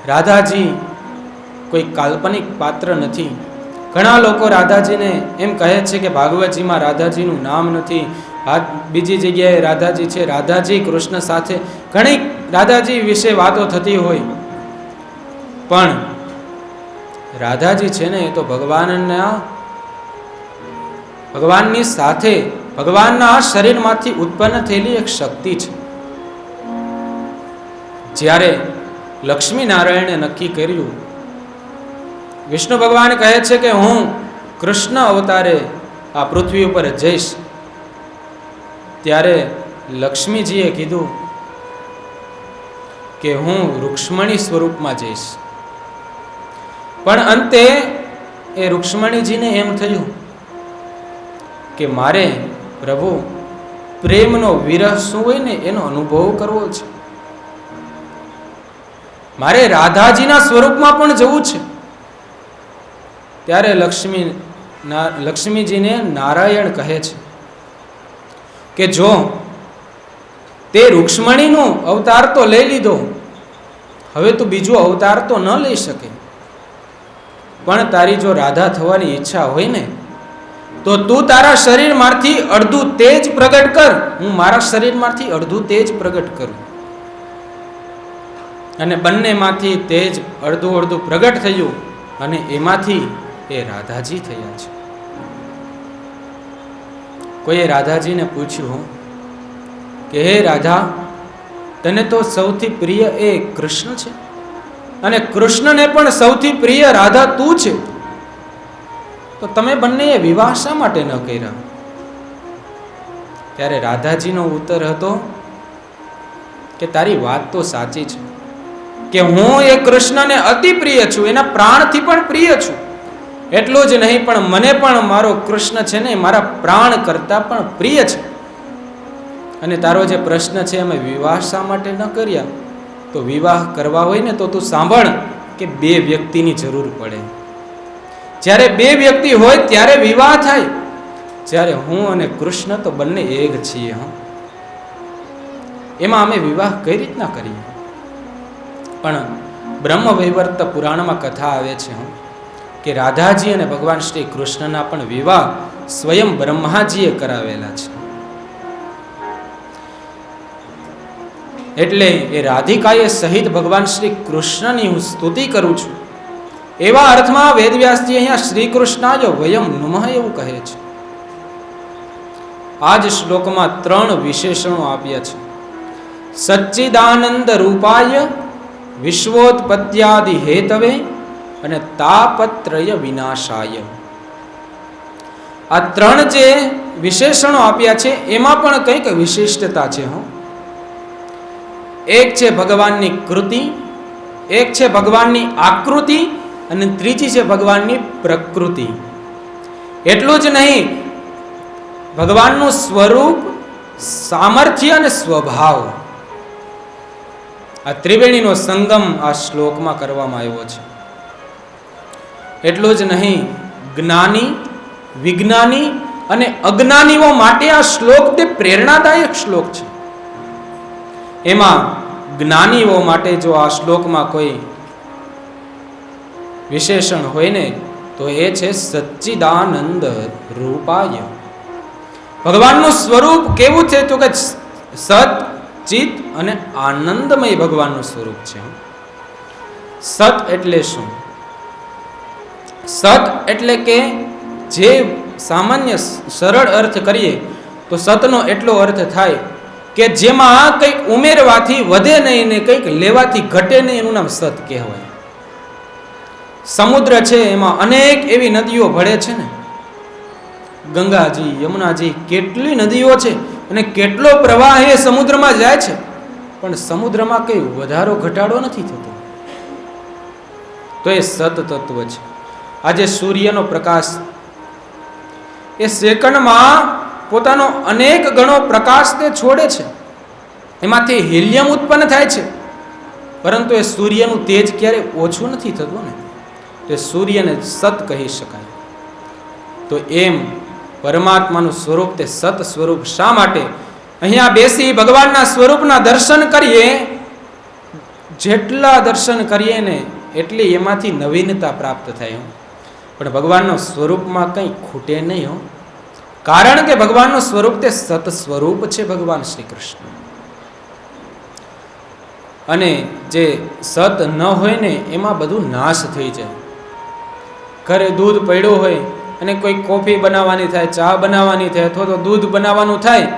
રાધાજી કોઈ કાલ્પનિક પાત્ર નથી. ઘણા લોકો રાધાજીને એમ કહે છે કે ભાગવતજીમાં રાધાજીનું નામ નથી, બીજી જગ્યાએ રાધાજી છે. રાધાજી કૃષ્ણ સાથે ઘણી રાધાજી વિશે વાતો થતી હોય, પણ રાધાજી છે ને એ તો ભગવાનની સાથે ભગવાનના શરીરમાંથી ઉત્પન્ન થયેલી એક શક્તિ છે. જ્યારે લક્ષ્મી નારાયણે નક્કી કર્યું, વિષ્ણુ ભગવાન કહે છે કે હું કૃષ્ણ અવતારે આ પૃથ્વી ઉપર જઈશ, ત્યારે લક્ષ્મીજીએ કીધું કે હું રૂક્ષ્મણી સ્વરૂપમાં જઈશ. પણ અંતે એ રૂક્ષ્મણીજીને એમ થયું કે મારે પ્રભુ પ્રેમનો વિરહ શું હોય ને એનો અનુભવ કરવો છે. મારે રાધાજીના સ્વરૂપમાં પણ જવું છે. ત્યારે લક્ષ્મીજીને નારાયણ કહે છે કે જો તે રૂક્ષ્મણીનું અવતાર તો લઈ લીધો, હવે તું બીજો અવતાર તો ન લઈ શકે, પણ તારી જો રાધા થવાની ઈચ્છા હોય ને તો તું તારા શરીરમાંથી અડધું તેજ પ્રગટ કર, હું મારા શરીરમાંથી અડધું તેજ પ્રગટ કરું. અને બંનેમાંથી તેજ અડધું અડધું પ્રગટ થયું અને એમાંથી એ રાધાજી થયા છે. કોઈએ રાધાજીને પૂછ્યું કે હે રાધા, તને તો સૌથી પ્રિય એ કૃષ્ણ છે અને કૃષ્ણને પણ સૌથી પ્રિય રાધા તું છે, તો તમે બંનેએ વિવાહ શા માટે ન કર્યા? ત્યારે રાધાજીનો ઉત્તર હતો કે તારી વાત તો સાચી છે કે હું એ કૃષ્ણને અતિ પ્રિય છું, એના પ્રાણથી પણ પ્રિય છું. એટલું જ નહીં પણ મને પણ મારો કૃષ્ણ છે ને મારા પ્રાણ કરતા પણ પ્રિય છે. અને તારો જે પ્રશ્ન છે અમે વિવાહ શા માટે ન કર્યા, તો વિવાહ કરવા હોય ને તો તું સાંભળ કે બે વ્યક્તિની જરૂર પડે. જ્યારે બે વ્યક્તિ હોય ત્યારે વિવાહ થાય. જ્યારે હું અને કૃષ્ણ તો બંને એક છીએ. એમાં અમે વિવાહ કઈ રીતના કરીએ? પણ બ્રહ્મ વૈવર્ત પુરાણમાં કથા આવે છે કે રાધાજી અને ભગવાન શ્રી કૃષ્ણના પણ વિવાહ સ્વયં બ્રહ્માજીએ કરાવેલા છે. એટલે એ રાધિકાએ સહિત ભગવાન શ્રી કૃષ્ણની હું સ્તુતિ કરું છું. એવા અર્થમાં વેદવ્યાસજી અહીંયા શ્રી કૃષ્ણાય વયમ નુમઃ એવું કહે છે. આ જ શ્લોકમાં 3 વિશેષણો આપ્યા છે. સચ્ચિદાનંદ રૂપાય, વિશ્વોત્પત્યાદિ હેતવે અને તાપત્રય વિનાશાય. આ 3 જે વિશેષણો આપ્યા છે એમાં પણ કંઈક વિશિષ્ટતા છે. એક છે ભગવાનની કૃતિ, એક છે ભગવાનની આકૃતિ અને ત્રીજી છે ભગવાનની પ્રકૃતિ. એટલું જ નહીં, ભગવાનનું સ્વરૂપ, સામર્થ્ય અને સ્વભાવ, આ ત્રિવેણીનો સંગમ આ શ્લોકમાં કરવામાં આવ્યો છે. એટલું જ નહીં, જ્ઞાની, વિજ્ઞાની અને અજ્ઞાનીઓ માટે આ શ્લોક તે પ્રેરણાદાયક શ્લોક છે. એમાં જ્ઞાનીઓ માટે જો આ શ્લોકમાં કોઈ વિશેષણ હોય ને તો એ છે સચ્ચિદાનંદ રૂપાય. ભગવાનનું સ્વરૂપ કેવું છે તો કે સત, ચિત અને આનંદમય ભગવાનનું સ્વરૂપ છે. સત એટલે શું? સત એટલે કે જે સામાન્ય સરળ અર્થ કરીએ તો સતનો એટલો અર્થ થાય કે જેમાં કંઈક ઉમેરવાથી વધે નહીં ને કંઈક લેવાથી ઘટે નહીં, એનું નામ સત કહેવાય. સમુદ્ર છે એમાં અનેક એવી નદીઓ ભળે છે ને, ગંગાજી, યમુનાજી, કેટલી નદીઓ છે અને કેટલો પ્રવાહ એ સમુદ્રમાં જાય છે, પણ સમુદ્રમાં કંઈ વધારો ઘટાડો નથી થતો. તો એ સત તત્વ છે. આજે સૂર્યનો પ્રકાશ એ સેકન્ડમાં પોતાનો અનેક ગણો પ્રકાશ તે છોડે છે, એમાંથી હિલિયમ ઉત્પન્ન થાય છે, પરંતુ એ સૂર્યનું તેજ ક્યારેય ઓછું નથી થતું ને, તો સૂર્યને સત કહી શકાય. તો એમ પરમાત્માનું સ્વરૂપ તે સત સ્વરૂપ શા માટે? અહીંયા બેસી ભગવાનના સ્વરૂપના દર્શન કરીએ, જેટલા દર્શન કરીએ ને એટલી એમાંથી નવીનતા પ્રાપ્ત થાય. પણ ભગવાનના સ્વરૂપમાં કંઈ ખૂટે નહીં હો, કારણ કે ભગવાનનું સ્વરૂપ તે સત સ્વરૂપ છે, ભગવાન શ્રી કૃષ્ણ. અને જે સત ન હોય ને એમાં બધું નાશ થઈ જાય. ઘરે દૂધ પડ્યું હોય અને કોઈ કોફી બનાવવાની થાય, ચા બનાવવાની થાય, અથવા તો દૂધ બનાવવાનું થાય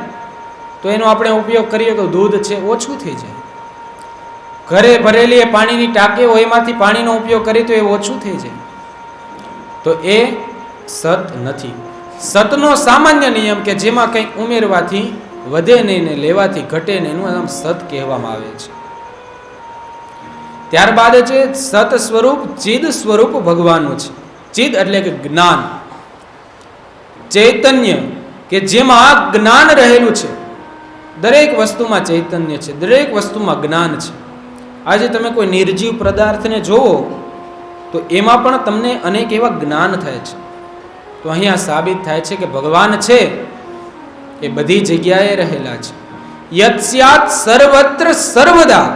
તો એનો આપણે ઉપયોગ કરીએ તો દૂધ છે ઓછું થઈ જાય. ઘરે ભરેલી એ પાણીની ટાંકી હોય એમાંથી પાણીનો ઉપયોગ કરીએ તો એ ઓછું થઈ જાય. તો એ સત નથી. સતનો સામાન્ય નિયમ કે જેમાં કંઈક ઉમેરવાથી વધે નહીં ને લેવાથી ઘટે નહીં, એનું નામ સત કહેવામાં આવે છે. ત્યારબાદ છે સત સ્વરૂપ, ચિદ સ્વરૂપ ભગવાનનું છે. ચિદ એટલે કે જ્ઞાન, ચૈતન્ય, કે જેમાં જ્ઞાન રહેલું છે. દરેક વસ્તુમાં ચૈતન્ય છે, દરેક વસ્તુમાં જ્ઞાન છે. આજે તમે કોઈ નિર્જીવ પદાર્થને જોવો તો એમાં પણ તમને અનેક એવા જ્ઞાન થાય છે. તો અહીંયા સાબિત થાય છે કે ભગવાન છે એ બધી જગ્યાએ રહેલા છે. યત સ્યાત સર્વત્ર સર્વદા,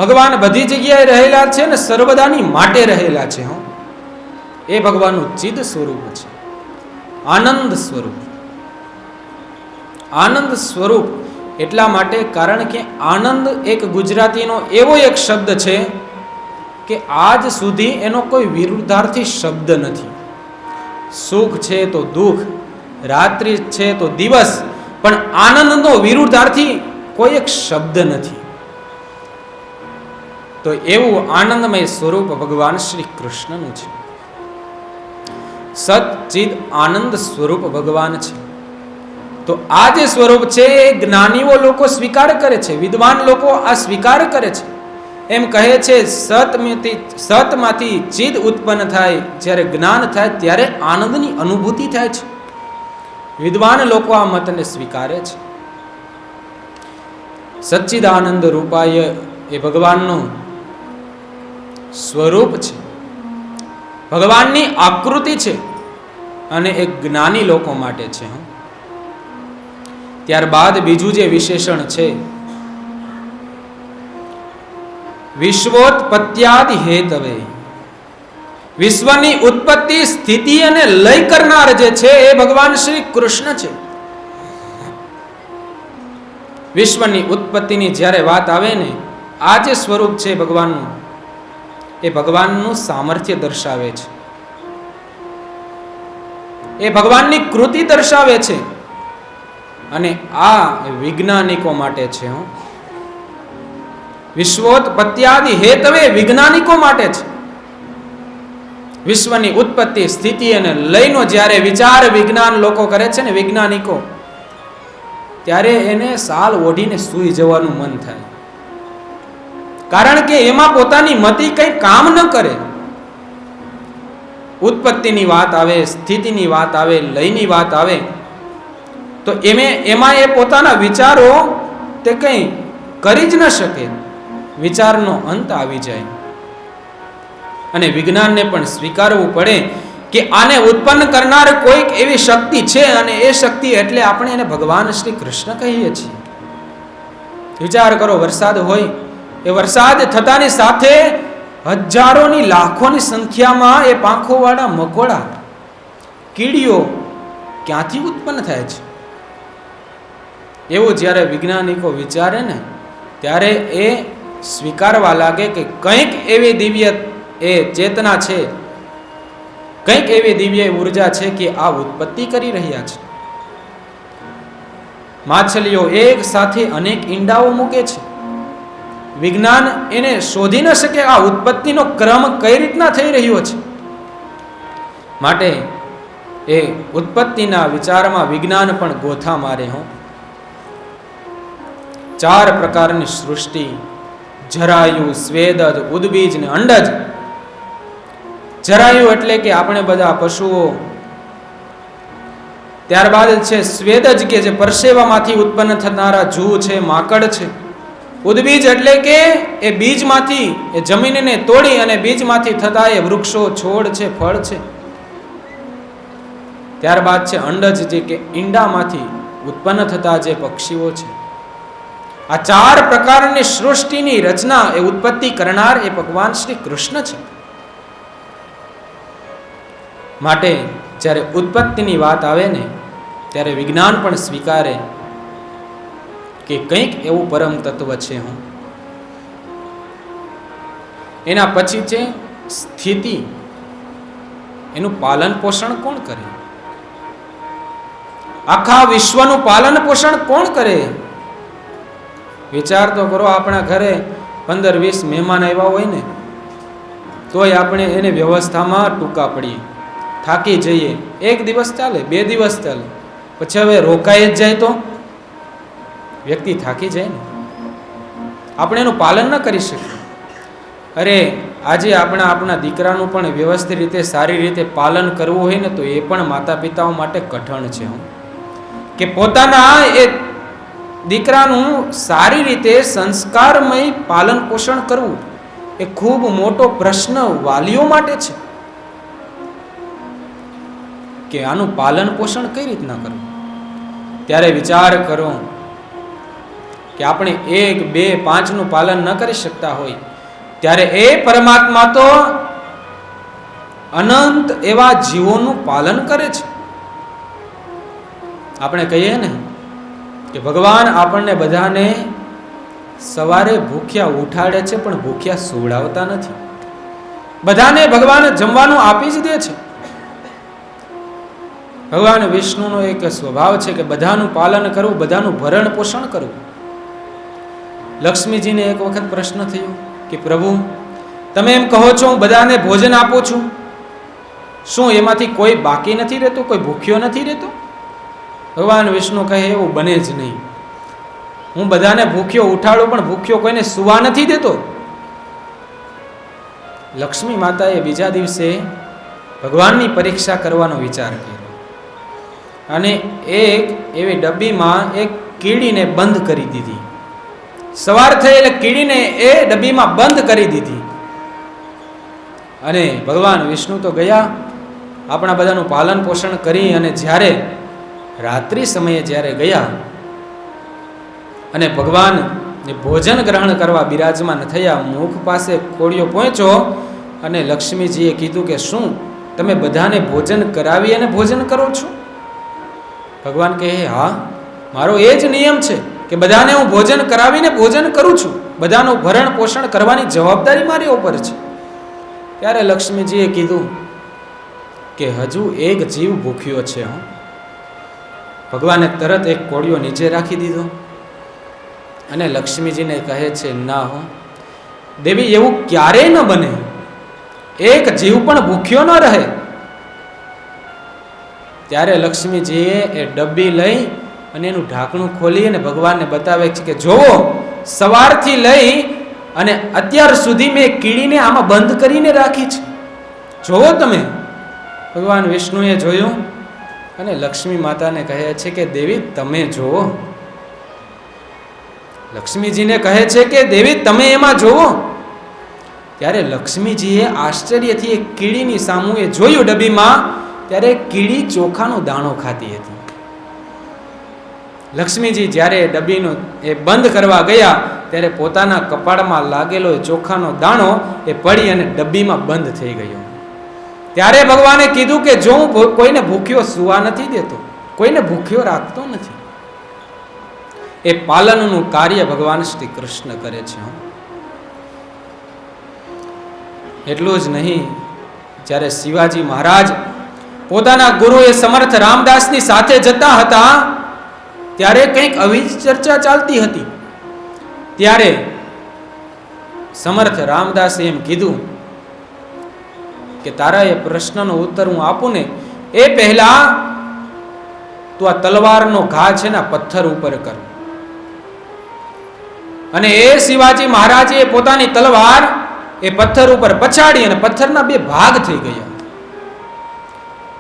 ભગવાન બધી જગ્યાએ રહેલા છે ને સર્વદાની માટે રહેલા છે. એ ભગવાનનું ચિદ સ્વરૂપ છે, આનંદ સ્વરૂપ. આનંદ સ્વરૂપ એટલા માટે કારણ કે આનંદ એક ગુજરાતીનો એવો એક શબ્દ છે કે આજ સુધી એનો કોઈ વિરુદ્ધાર્થી શબ્દ નથી. સુખ છે તો દુઃખ, રાત્રિ છે તો દિવસ, પણ આનંદનો વિરુદ્ધાર્થી કોઈ એક શબ્દ નથી. તો એવું આનંદમય સ્વરૂપ ભગવાન શ્રી કૃષ્ણનું છે. સચ્ચિદ આનંદ સ્વરૂપ ભગવાન છે. તો આ જે સ્વરૂપ છે એ જ્ઞાનીઓ લોકો સ્વીકાર કરે છે, વિદ્વાન લોકો આ સ્વીકાર કરે છે. એમ કહે છે સતમાંથી ચિદ ઉત્પન્ન થાય, જ્યારે જ્ઞાન થાય ત્યારે આનંદની અનુભૂતિ થાય છે. વિદ્વાન લોકો આ મતને સ્વીકારે છે. સચ્ચિદાનંદ રૂપાય એ ભગવાનનું સ્વરૂપ છે, ભગવાનની આકૃતિ છે અને એ જ્ઞાની લોકો માટે છે. ત્યારબાદ બીજું જે વિશેષણ છે, વિશ્વોત્પત્યાદિ હેતવે, વિશ્વની ઉત્પત્તિ સ્થિતિ અને લય કરનાર જે છે એ ભગવાન શ્રી કૃષ્ણ છે. વિશ્વની ઉત્પત્તિની જ્યારે વાત આવે ને, આ જે સ્વરૂપ છે ભગવાનનું, એ ભગવાનનું સામર્થ્ય દર્શાવે છે, એ ભગવાનની કૃતિ દર્શાવે છે. અને આ વૈજ્ઞાનિકો માટે છે. વિશ્વોત્પત્યાદિ હેતવે વૈજ્ઞાનિકો માટે છે. વિશ્વની ઉત્પત્તિ સ્થિતિ અને લયનો જ્યારે વિચાર વિજ્ઞાન લોકો કરે છે ને, વૈજ્ઞાનિકો, ત્યારે એને સાલ ઓઢીને સૂઈ જવાનું મન થાય. કારણ કે એમાં પોતાની મતિ કંઈ કામ ન કરે. ઉત્પત્તિની વાત આવે, સ્થિતિની વાત આવે, લયની વાત આવે તો એમાં એ પોતાના વિચારો તે કંઈ કરી જ ન શકે. વિચારનો અંત આવી જાય. અને વિજ્ઞાનને પણ સ્વીકારવું પડે કે આને ઉત્પન્ન કરનાર કોઈક એવી શક્તિ છે, અને એ શક્તિ એટલે આપણે એને ભગવાન શ્રી કૃષ્ણ કહીએ છીએ. વિચાર કરો, વરસાદ હોય, એ વરસાદ થતાની સાથે હજારોની લાખોની સંખ્યામાં એ પાંખોવાળા મકોડા, કીડીઓ ક્યાંથી ઉત્પન્ન થાય છે? એવું જ્યારે વૈજ્ઞાનિકો વિચારે ને, ત્યારે એ સ્વીકારવા લાગે કે કંઈક એવી દિવ્ય એ ચેતના છે, કંઈક એવી દિવ્ય ઉર્જા છે કે આ ઉત્પત્તિ કરી રહ્યા છે. માછલીઓ એક સાથે અનેક ઈંડાઓ મૂકે છે. વિજ્ઞાન એને શોધી ન શકે આ ઉત્પત્તિનો ક્રમ કઈ રીતના થઈ રહ્યો છે. માટે એ ઉત્પત્તિના વિચારમાં વિજ્ઞાન પણ ગોથા મારે. 4 પ્રકારની સૃષ્ટિ, જરાયુ, સ્વેદજ, ઉદ્બીજ ને અંડજ. જરાયુ એટલે કે આપણે બધા પશુઓ. ત્યારબાદ છે સ્વેદજ કે જે પરસેવામાંથી ઉત્પન્ન થનારા જૂ છે, માકડ છે. ઉદ્બીજ એટલે કે એ બીજમાંથી, એ જમીનને તોડી અને બીજમાંથી થતા એ વૃક્ષો, છોડ છે, ફળ છે. ત્યારબાદ છે અંડજ જે કે ઈંડામાંથી ઉત્પન્ન થતા જે પક્ષીઓ છે. આ 4 પ્રકારની સૃષ્ટિની રચના, એ ઉત્પત્તિ કરનાર એ ભગવાન શ્રી કૃષ્ણ છે. માટે જ્યારે ઉત્પત્તિની વાત આવે ને, ત્યારે વિજ્ઞાન પણ સ્વીકારે કે કંઈક એવું પરમ તત્વ છે. એના પછી છે સ્થિતિ. એનું પાલન પોષણ કોણ કરે? આખા વિશ્વનું પાલન પોષણ કોણ કરે? વિચાર તો કરો, આપણા ઘરે 15-20 મહેમાન આવ્યા હોય ને, તોય આપણે એને વ્યવસ્થામાં ટૂંકા પડીએ, થાકી જઈએ. 1 દિવસ ચાલે, 2 દિવસ ચાલે, પછી હવે રોકાઈ જ જાય તો વ્યક્તિ થાકી જાય ને. આપણે એનું પાલન ન કરી શકીએ. અરે આજે આપણા દીકરાનું પણ વ્યવસ્થિત રીતે, સારી રીતે પાલન કરવું હોય ને, તો એ પણ માતા પિતાઓ માટે કઠણ છે. કે પોતાના એ દીકરાનું સારી રીતે સંસ્કારમય પાલન પોષણ કરવું એ ખૂબ મોટો પ્રશ્ન વાલીઓ માટે છે કે આનું પાલન પોષણ કઈ રીતના કરવું. ત્યારે વિચાર કરો કે આપણે 1, 2, 5 નું પાલન ન કરી શકતા હોય ત્યારે એ પરમાત્મા તો અનંત એવા જીવોનું પાલન કરે છે. આપણે કહીએ ને કે ભગવાન આપણને બધાને સવારે ભૂખ્યા ઉઠાડે છે પણ ભૂખ્યા સુવડાવતા નથી. બધાને ભગવાન જમવાનું આપી જ દે છે. ભગવાન વિષ્ણુનો એક સ્વભાવ છે કે બધાનું પાલન કરવું, બધાનું ભરણ પોષણ કરવું. લક્ષ્મીજીને એક વખત પ્રશ્ન થયો કે પ્રભુ, તમે એમ કહો છો હું બધાને ભોજન આપું છું, શું એમાંથી કોઈ બાકી નથી રહેતું, કોઈ ભૂખ્યો નથી રહેતો? ભગવાન વિષ્ણુ કહે એવું બને જ નહીં. હું બધાને ભૂખ્યો ઉઠાડું પણ ભૂખ્યો કોઈને સુવા નથી દેતો. લક્ષ્મી માતાએ બીજા દિવસે ભગવાનની પરીક્ષા કરવાનો વિચાર કર્યો અને એક એવી ડબ્બીમાં એક કીડીને બંધ કરી દીધી. સવાર થઈ એટલે કીડીને એ ડબ્બીમાં બંધ કરી દીધી. અને ભગવાન વિષ્ણુ તો ગયા આપણા બધાનું પાલન પોષણ કરી, અને જ્યારે રાત્રિ સમયે જ્યારે ગયા અને ભગવાન ભોજન ગ્રહણ કરવા બિરાજમાન થયા, મુખ પાસે કોળિયો પહોંચ્યો અને લક્ષ્મીજીએ કીધું કે શું તમે બધાને ભોજન કરાવી અને ભોજન કરો છો? ભગવાન કહે હા, મારો એ જ નિયમ છે કે બધાને હું ભોજન કરાવીને ભોજન કરું છું. બધાનું ભરણ પોષણ કરવાની જવાબદારી મારી ઉપર છે. ત્યારે લક્ષ્મીજીએ કીધું કે હજુ એક જીવ ભૂખ્યો છે. ભગવાને તરત એક કોળિયો નીચે રાખી દીધો અને લક્ષ્મીજીને કહે છે ના હો દેવી, એવું ક્યારેય ન બને, એક જીવ પણ ભૂખ્યો ન રહે. ત્યારે લક્ષ્મીજીએ એ ડબ્બી લઈ અને એનું ઢાંકણું ખોલી અને ભગવાનને બતાવે છે કે જોવો, સવારથી લઈ અને અત્યાર સુધી મેં કીડીને આમાં બંધ કરીને રાખી છે, જોવો તમે. ભગવાન વિષ્ણુએ જોયું અને લક્ષ્મી માતાને કહે છે કે દેવી તમે જોવો. લક્ષ્મીજીને કહે છે કે દેવી તમે એમાં જોવો. ત્યારે લક્ષ્મીજીએ આશ્ચર્યથી એક કીડીની સામું એ જોયું ડબ્બીમાં, ત્યારે કીડી ચોખાનો દાણો ખાતી હતી. લક્ષ્મીજી જ્યારે ડબ્બીનો એ બંધ કરવા ગયા ત્યારે પોતાના કપાળમાં લાગેલો ચોખાનો દાણો એ પડી અને ડબ્બીમાં બંધ થઈ ગયો. ત્યારે ભગવાને કીધું કે જો હું કોઈને ભૂખ્યો સુવા નથી દેતો, કોઈને ભૂખ્યો રાખતો નથી. એ પાલનનું કાર્ય ભગવાન શ્રી કૃષ્ણ કરે છે. એટલું જ નહીં, જ્યારે શિવાજી મહારાજ પોતાના ગુરુ એ સમર્થ રામદાસની સાથે જતા હતા ત્યારે કંઈક આવી ચર્ચા ચાલતી હતી. ત્યારે સમર્થ રામદાસે એમ કીધું કે તારા એ પ્રશ્નનો ઉત્તર હું આપું ને એ પહેલા તું આ તલવારનો ઘા છે ને પથ્થર ઉપર કર. અને એ શિવાજી મહારાજે પોતાની તલવાર એ પથ્થર ઉપર પછાડી અને પથ્થરના 2 ભાગ થઈ ગયા.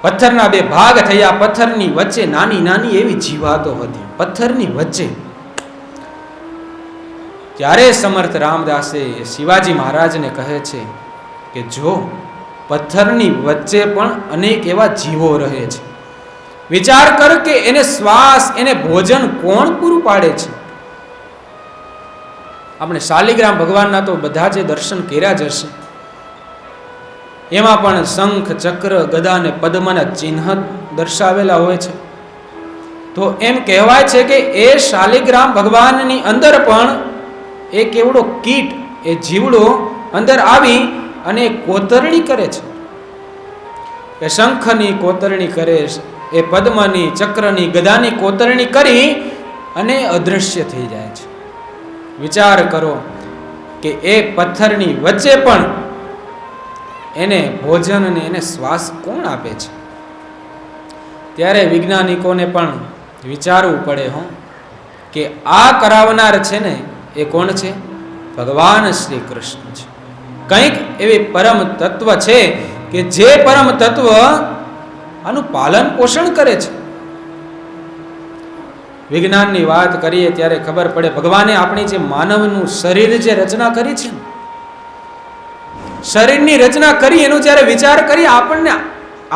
પથ્થરના 2 ભાગ થયા. પથ્થરની વચ્ચે નાની નાની એવી જીવાતો હતી, પથ્થરની વચ્ચે. ત્યારે સમર્થ રામદાસે શિવાજી મહારાજને કહે છે કે જો પથ્થરની વચ્ચે પણ અનેક એવા જીવો રહે છે, વિચાર કર કે એને શ્વાસ, એને ભોજન કોણ પૂરું પાડે છે? આપણે શાલિગ્રામ ભગવાનના તો બધા જે દર્શન કર્યા જ હશે, એમાં પણ શંખ, ચક્ર, ગદા અને પદ્મના ચિહ્ન દર્શાવેલા હોય છે. તો એમ કહેવાય છે કે એ શાલિગ્રામ ભગવાનની અંદર પણ એક એવડો કીટ, એ જીવડો અંદર આવી અને કોતરણી કરે છે. એ શંખની કોતરણી કરે, એ પદ્મની, ચક્રની, ગદાની કોતરણી કરી અને અદૃશ્ય થઈ જાય છે. વિચાર કરો કે એ પથ્થરની વચ્ચે પણ એને ભોજન અને એને શ્વાસ કોણ આપે છે? ત્યારે વૈજ્ઞાનિકોને પણ વિચારવું પડે કે આ કરાવનાર છે ને એ કોણ છે? ભગવાન શ્રી કૃષ્ણ છે. કંઈક એવી પરમ તત્વ છે કે જે પરમ તત્વ આનું પાલન પોષણ કરે છે. વિજ્ઞાનની વાત કરીએ ત્યારે ખબર પડે ભગવાને આપણી જે માનવનું શરીર જે રચના કરી છે, શરીરની રચના કરી એનો જ્યારે વિચાર કરીએ આપણને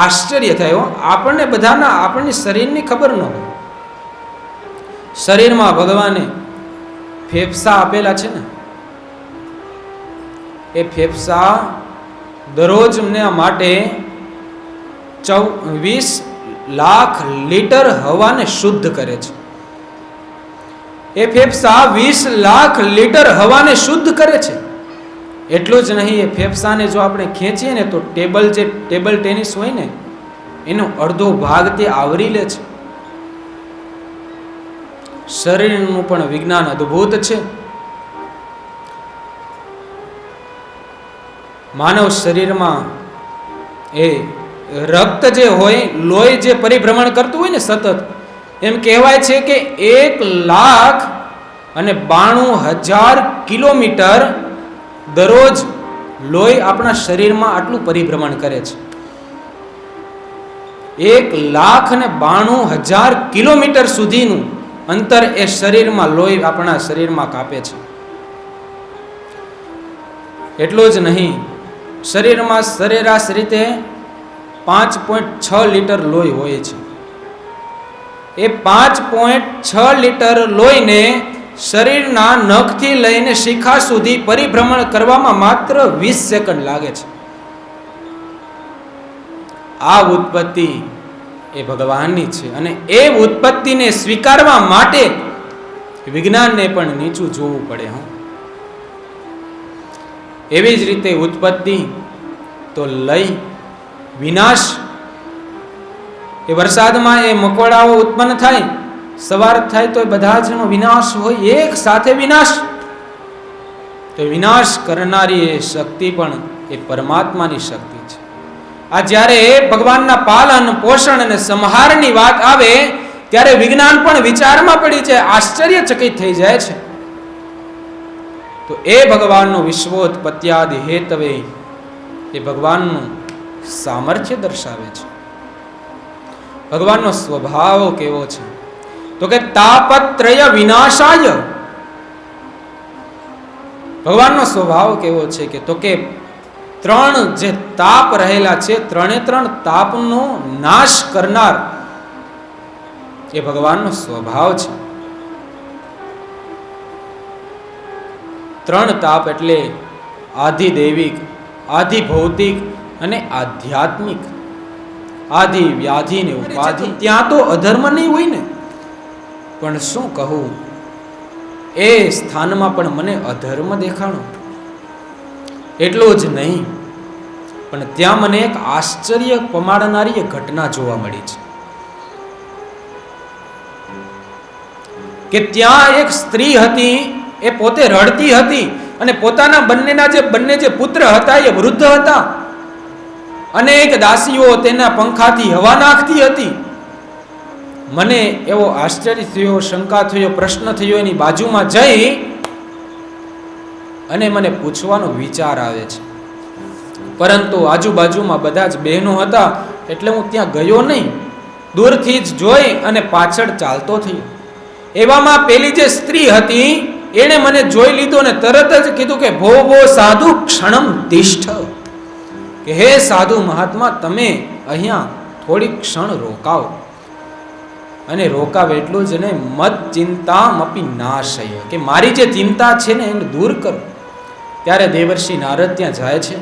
આશ્ચર્ય થાય હો. આપણને બધાના આપણને શરીરની ખબર ન હોય. શરીરમાં ભગવાને ફેફસા આપેલા છે ને, એ ફેફસા દરરોજના માટે 20 લાખ લીટર હવાને શુદ્ધ કરે છે. એ ફેફસા 20 લાખ લીટર હવાને શુદ્ધ કરે છે. એટલું જ નહીં, એ ફેફસાને જો આપણે ખેંચીએ ને તો ટેબલ ટેનિસ હોય ને એનો અડધો ભાગ તે આવરી લે છે. શરીરનું પણ વિજ્ઞાન અદ્ભુત છે. માનવ શરીરમાં એ રક્ત જે હોય, લોહી જે પરિભ્રમણ કરતું હોય ને સતત, એમ કહેવાય છે કે 1,92,000 કિલોમીટર દરરોજ લોહી આપણા શરીરમાં આટલું પરિભ્રમણ કરે છે. 1,92,000 કિલોમીટર સુધીનું અંતર એ શરીરમાં લોહી આપણા શરીરમાં કાપે છે. એટલું જ નહીં, શરીરમાં સરેરાશ રીતે 5.6 લીટર લોહી હોય છે. એ 5.6 લીટર લોહીને શરીરના નખથી લઈને શિખા સુધી પરિભ્રમણ કરવામાં માત્ર 20 સેકન્ડ લાગે છે. આ ઉત્પત્તિ એ ભગવાનની છે અને એ ઉત્પત્તિને સ્વીકારવા માટે વિજ્ઞાનને પણ નીચું જોવું પડે. એવી જ રીતે ઉત્પત્તિ તો લય, વિનાશ. એ વરસાદમાં એ મકોડાઓ ઉત્પન્ન થાય, સવાર થાય તો બધા જનો વિનાશ હોય, એક સાથે વિનાશ. તો વિનાશ કરનારી એ શક્તિ પણ એ પરમાત્માની શક્તિ છે. આ જ્યારે ભગવાનના પાલન, પોષણ અને સંહારની વાત આવે ત્યારે વિજ્ઞાન પણ વિચારમાં પડી જાય, આશ્ચર્યચકિત થઈ જાય છે. તો એ ભગવાનનું વિશ્વોત્પત્યાદિ હેતવે એ ભગવાનનું સામર્થ્ય દર્શાવે છે. ભગવાનનો સ્વભાવ કેવો છે તો કે તાપત્રય વિનાશાય. ભગવાનનો સ્વભાવ કેવો છે કે તો કે 3 જે તાપ રહેલા છે, 3 તાપનો નાશ કરનાર એ ભગવાનનો સ્વભાવ છે. 3 તાપ એટલે આધિ દૈવિક, આધિ ભૌતિક અને આધ્યાત્મિક. આધિ વ્યાધિ ને ઉપાધિ. ત્યાં તો અધર્મ નહીં હોય ને, પણ શું કહું, એ સ્થાનમાં પણ મને અધર્મ દેખાણો. એટલું જ નહીં, પણ ત્યાં મને એક આશ્ચર્ય પમાડનારી ઘટના જોવા મળી છે કે ત્યાં એક સ્ત્રી હતી, એ પોતે રડતી હતી અને પોતાના બંને જે પુત્ર હતા એ વૃદ્ધ હતા. અનેક દાસીઓ તેના પંખાથી હવા નાખતી હતી. મને એવો આશ્ચર્ય થયો, શંકા થયો, પ્રશ્ન થયો. એની બાજુમાં જઈ અને મને પૂછવાનો વિચાર આવે છે, પરંતુ આજુબાજુમાં બધા જ બહેનો હતા એટલે હું ત્યાં ગયો નહીં. દૂરથી જ જોઈ અને પાછળ ચાલતો થયો. એવામાં પેલી જે સ્ત્રી હતી એણે મને જોઈ લીધો અને તરત જ કીધું કે ભો સાધુ ક્ષણમ તિષ્ઠ, કે હે સાધુ મહાત્મા, તમે અહીંયા થોડી ક્ષણ રોકાવ. અને રોકાવ એટલું જ નહીં, મત ચિંતામપી નાશય, કે મારી જે ચિંતા છે ને એને દૂર કરો. ત્યારે દેવર્ષિ નારદ ત્યાં જાય છે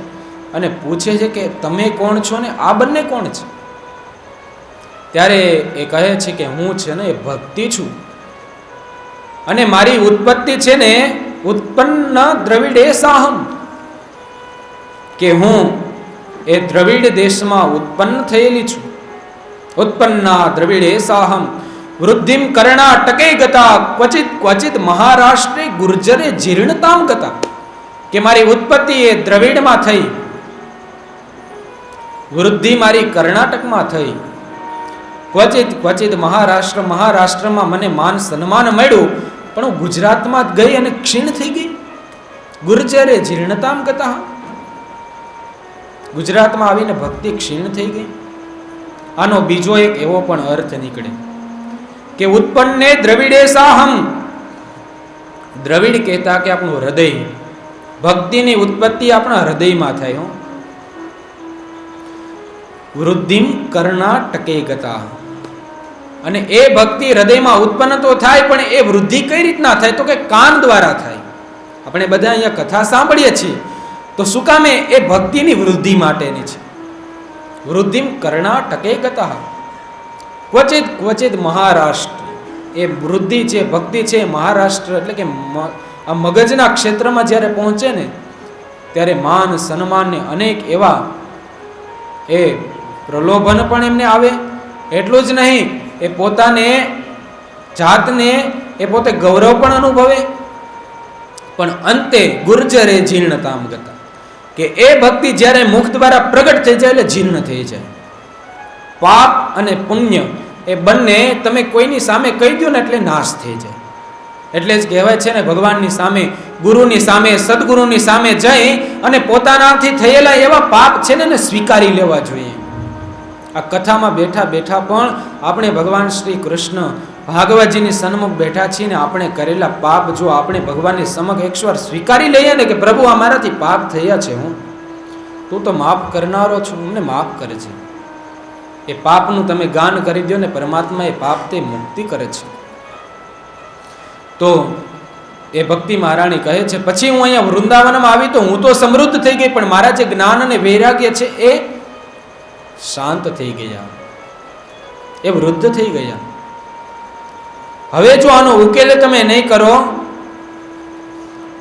અને પૂછે છે કે તમે કોણ છો ને આ બંને કોણ છે? ત્યારે એ કહે છે કે હું છે ને એ ભક્તિ છું અને મારી ઉત્પત્તિ છે ને ઉત્પન્ન દ્રવિડે સાહમ, કે હું એ દ્રવિડ દેશમાં ઉત્પન્ન થયેલી છું. ઉત્પન્ના દ્રવિડે સાહમ વૃદ્ધિમ કર્ણાટકે ગતા ક્વચિત મહારાષ્ટ્રે ગુર્જરે જીર્ણતામ ગતા, કે મારી ઉત્પત્તિ એ દ્રવિડમાં થઈ, વૃદ્ધિ મારી કર્ણાટકમાં થઈ, ક્વચિત મહારાષ્ટ્રમાં મને માન સન્માન મળ્યું, પણ હું ગુજરાતમાં જ ગઈ અને ક્ષીણ થઈ ગઈ. ગુર્જરે જીર્ણતામ ગતા, ગુજરાતમાં આવીને ભક્તિ ક્ષીણ થઈ ગઈ. આનો બીજો એક એવો પણ અર્થ નીકળે કે ઉત્પન્ને દ્રવિડે સાહમ, દ્રવિડ કહેતા કે આપણું હૃદય, ભક્તિની ઉત્પત્તિ આપણા હૃદયમાં થાય. વૃદ્ધિમ કર્ણાટકે ગતા, અને એ ભક્તિ હૃદયમાં ઉત્પન્ન તો થાય, પણ એ વૃદ્ધિ કઈ રીતના થાય તો કે કાન દ્વારા થાય. આપણે બધા અહીંયા કથા સાંભળીએ છીએ તો શું કામે? એ ભક્તિની વૃદ્ધિ માટેની છે. વૃદ્ધિમ કર્ણાટકે ગતા, ક્વચિત ક્વચિત મહારાષ્ટ્ર, એ વૃદ્ધિ છે, ભક્તિ છે, મહારાષ્ટ્ર એટલે કે આ મગજના ક્ષેત્રમાં જ્યારે પહોંચે ને ત્યારે માન સન્માન ને અનેક એવા એ પ્રલોભન પણ એમને આવે. એટલું જ નહીં, એ પોતાને જાતને એ પોતે ગૌરવ પણ અનુભવે. પણ અંતે ગુર્જરે જીર્ણતામ ગતા, કે એ ભક્તિ જ્યારે મુખ દ્વારા પ્રગટ થઈ જાય એટલે જીર્ણ થઈ જાય. પાપ અને પુણ્ય એ બંને તમે કોઈની સામે કહી દો ને એટલે નાશ થઈ જાય. એટલે જ કહેવાય છે ને, ભગવાનની સામે, ગુરુની સામે, સદગુરુની સામે જઈ અને પોતાનાથી થયેલા એવા પાપ છે ને સ્વીકારી લેવા જોઈએ. આ કથામાં બેઠા બેઠા પણ આપણે ભગવાન શ્રી કૃષ્ણ ભાગવતજીની સન્મુખ બેઠા છીએ ને આપણે કરેલા પાપ જો આપણે ભગવાનની સમક્ષ એકવાર સ્વીકારી લઈએ ને કે પ્રભુ આ મારાથી પાપ થયા છે, તું તો માફ કરનારો છું, મને માફ કરે છે. એ પાપનું તમે ગાન કરી દો ને પરમાત્મા એ પાપ તે મુક્તિ કરે છે. તો એ ભક્તિ મહારાણી કહે છે, પછી હું અહીંયા વૃંદાવનમાં આવી તો હું તો સમૃદ્ધ થઈ ગઈ, પણ મારા જે જ્ઞાન અને વૈરાગ્ય છે એ શાંત થઈ ગયા, એ વૃદ્ધ થઈ ગયા. હવે જો આનો ઉકેલ તમે નહીં કરો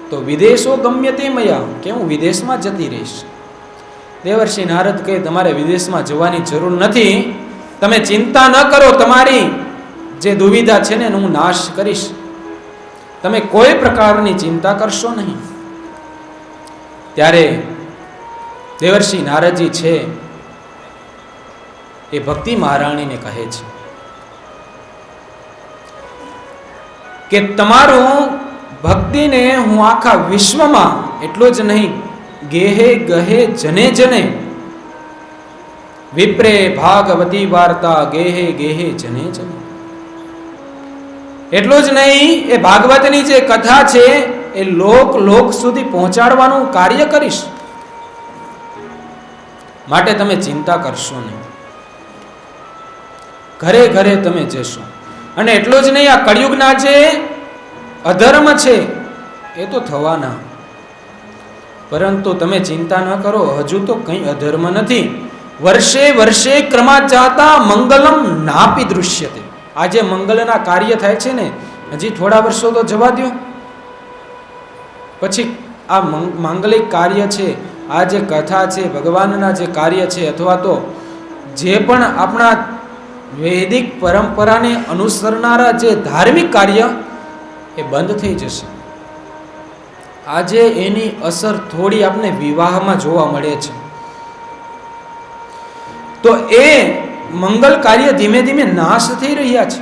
તો વિદેશો ગમ્ય તે મયા, કે હું વિદેશમાં જતી રહીશ. દેવર્ષિ નારદ કહે, તમારે વિદેશમાં જવાની જરૂર નથી, તમે ચિંતા ન કરો, તમારી જે દુવિધા છે ને એનો હું નાશ કરીશ, તમે કોઈ પ્રકારની ચિંતા કરશો નહીં. ત્યારે દેવર્ષિ નારદજી છે એ ભક્તિ મહારાણીને કહે છે કે તમારું ભક્તિને હું આખા વિશ્વમાં, એટલું જ નહીં ગેહે ગહે જને જને, વિપ્રે ભાગવતી વાર્તા ગેહે ગેહે જને જને, એટલું જ નહીં એ ભાગવતની જે કથા છે એ લોક લોક સુધી પહોંચાડવાનું કાર્ય કરીશ. માટે તમે ચિંતા કરશો નહીં, ઘરે ઘરે તમે જશો. અને એટલું જ નહીં, આ કળિયુગના જે અધર્મ છે એ તો થવાના, પરંતુ તમે ચિંતા ન કરો, હજુ તો કંઈ અધર્મ નથી. વર્ષે વર્ષે ક્રમા જાતા મંગલમ નાપી દૃશ્યતે, આ જે મંગલના કાર્ય થાય છે ને હજી થોડા વર્ષો તો જવા દો, પછી આ માંગલિક કાર્ય છે, આ જે કથા છે, ભગવાનના જે કાર્ય છે, અથવા તો જે પણ આપણા વૈદિક પરંપરાને અનુસરનારા જે ધાર્મિક કાર્ય એ બંધ થઈ જશે. આજે એની અસર થોડી આપણે વિવાહમાં જોવા મળે છે. તો એ મંગલ કાર્ય ધીમે ધીમે નાશ થઈ રહ્યા છે.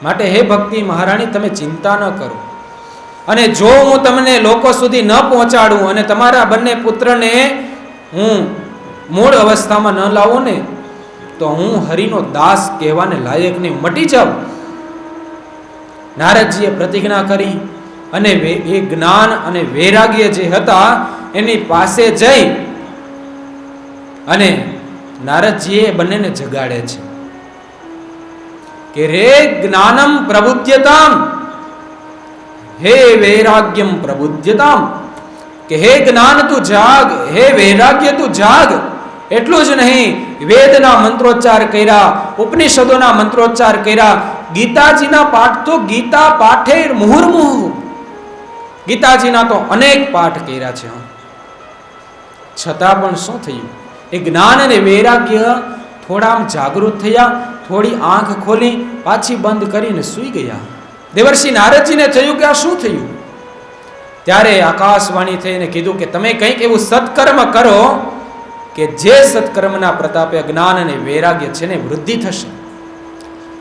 માટે હે ભક્તિ મહારાણી, તમે ચિંતા ન કરો. અને જો હું તમને લોકો સુધી ન પહોંચાડું અને તમારા બંને પુત્રને હું મૂળ અવસ્થામાં ન લાવું ને તો હું હરિનો દાસ કહેવાને લાયક નહીં, મટી જાઉં. નારદજીએ પ્રતિજ્ઞા કરી અને એ જ્ઞાન અને વૈરાગ્ય જે હતા એની પાસે જઈ અને નારદજીએ બંનેને જગાડે છે કે રે જ્ઞાનમ પ્રબુદ્ધ્યતામ, હે વૈરાગ્યમ પ્રબુદ્ધ્યતામ, કે હે જ્ઞાન તું જાગ, હે વૈરાગ્ય તું જાગ. એટલું જ નહીં, વેદના મંત્રોચ્ચાર કર્યા, ઉપનિષદોના મંત્રોચ્ચાર કર્યા, ગીતાજીના પાઠ તો ગીતા પાઠે મુહુર્મુહુ, ગીતાજીના તો અનેક પાઠ કર્યા છે. છતાં પણ શું થયું? એ જ્ઞાન અને વૈરાગ્ય થોડા આમ જાગૃત થયા, થોડી આંખ ખોલી પાછી બંધ કરીને સૂઈ ગયા. દેવર્ષિ નારદજીને થયું કે આ શું થયું? ત્યારે આકાશવાણી થઈને કીધું કે તમે કંઈક એવું સત્કર્મ કરો કે જે સત્કર્મના પ્રતાપે જ્ઞાન અને વૈરાગ્ય છે ને વૃદ્ધિ થશે.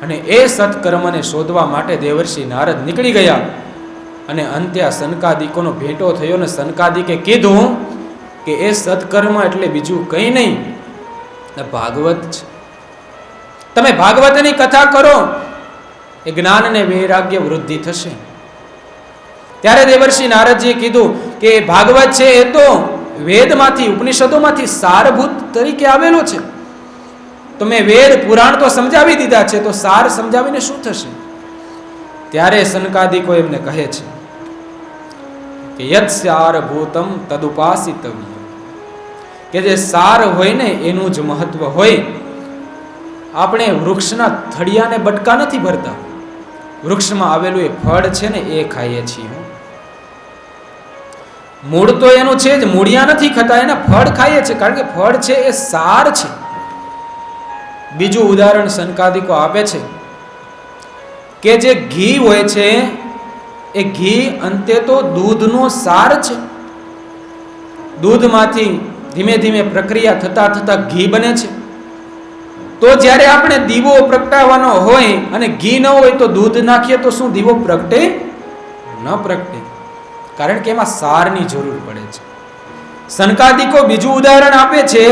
અને એ સત્કર્મને શોધવા માટે દેવર્ષિ નારદ નીકળી ગયા. અને અંતે આ સનકાદિકોનો ભેટો થયો ને સનકાદિકે કીધું કે એ સત્કર્મ એટલે બીજું કંઈ નહીં, ભાગવત છે. તમે ભાગવતની કથા કરો એ જ્ઞાન અને વૈરાગ્ય વૃદ્ધિ થશે. ત્યારે દેવર્ષિ નારદજીએ કીધું કે ભાગવત છે એ તો વેદમાંથી, ઉપનિષદોમાંથી સારભૂત તરીકે આવેલો છે. તો મેં વેદ પુરાણ તો સમજાવી દીધા છે, તો સાર સમજાવીને શું થશે? ત્યારે સનકાદિકો એમને કહે છે કે યત સારભૂતમ તદુપાસિતવ્ય, કે જે સાર હોય ને એનું જ મહત્વ હોય. આપણે વૃક્ષના થડિયાને બટકા નથી ભરતા, વૃક્ષમાં આવેલું એ ફળ છે ને એ ખાઈએ છીએ. મૂળ તો એનું છે જ, મૂળિયા નથી ખાતા, એના ફળ ખાઈએ છીએ, કારણ કે ફળ છે એ સાર છે. બીજું ઉદાહરણ સનકાદિકો આપે છે કે જે ઘી હોય છે એ ઘી અંતે તો દૂધનો સાર છે. દૂધમાંથી ધીમે ધીમે પ્રક્રિયા થતા થતા ઘી બને છે. તો જ્યારે આપણે દીવો પ્રગટાવવાનો હોય અને ઘી ન હોય તો દૂધ નાખીએ તો શું દીવો પ્રગટે? ન પ્રગટે, કારણ કે એમાં સારની જરૂર પડે છે. સનકાદિકો બીજું ઉદાહરણ આપે છે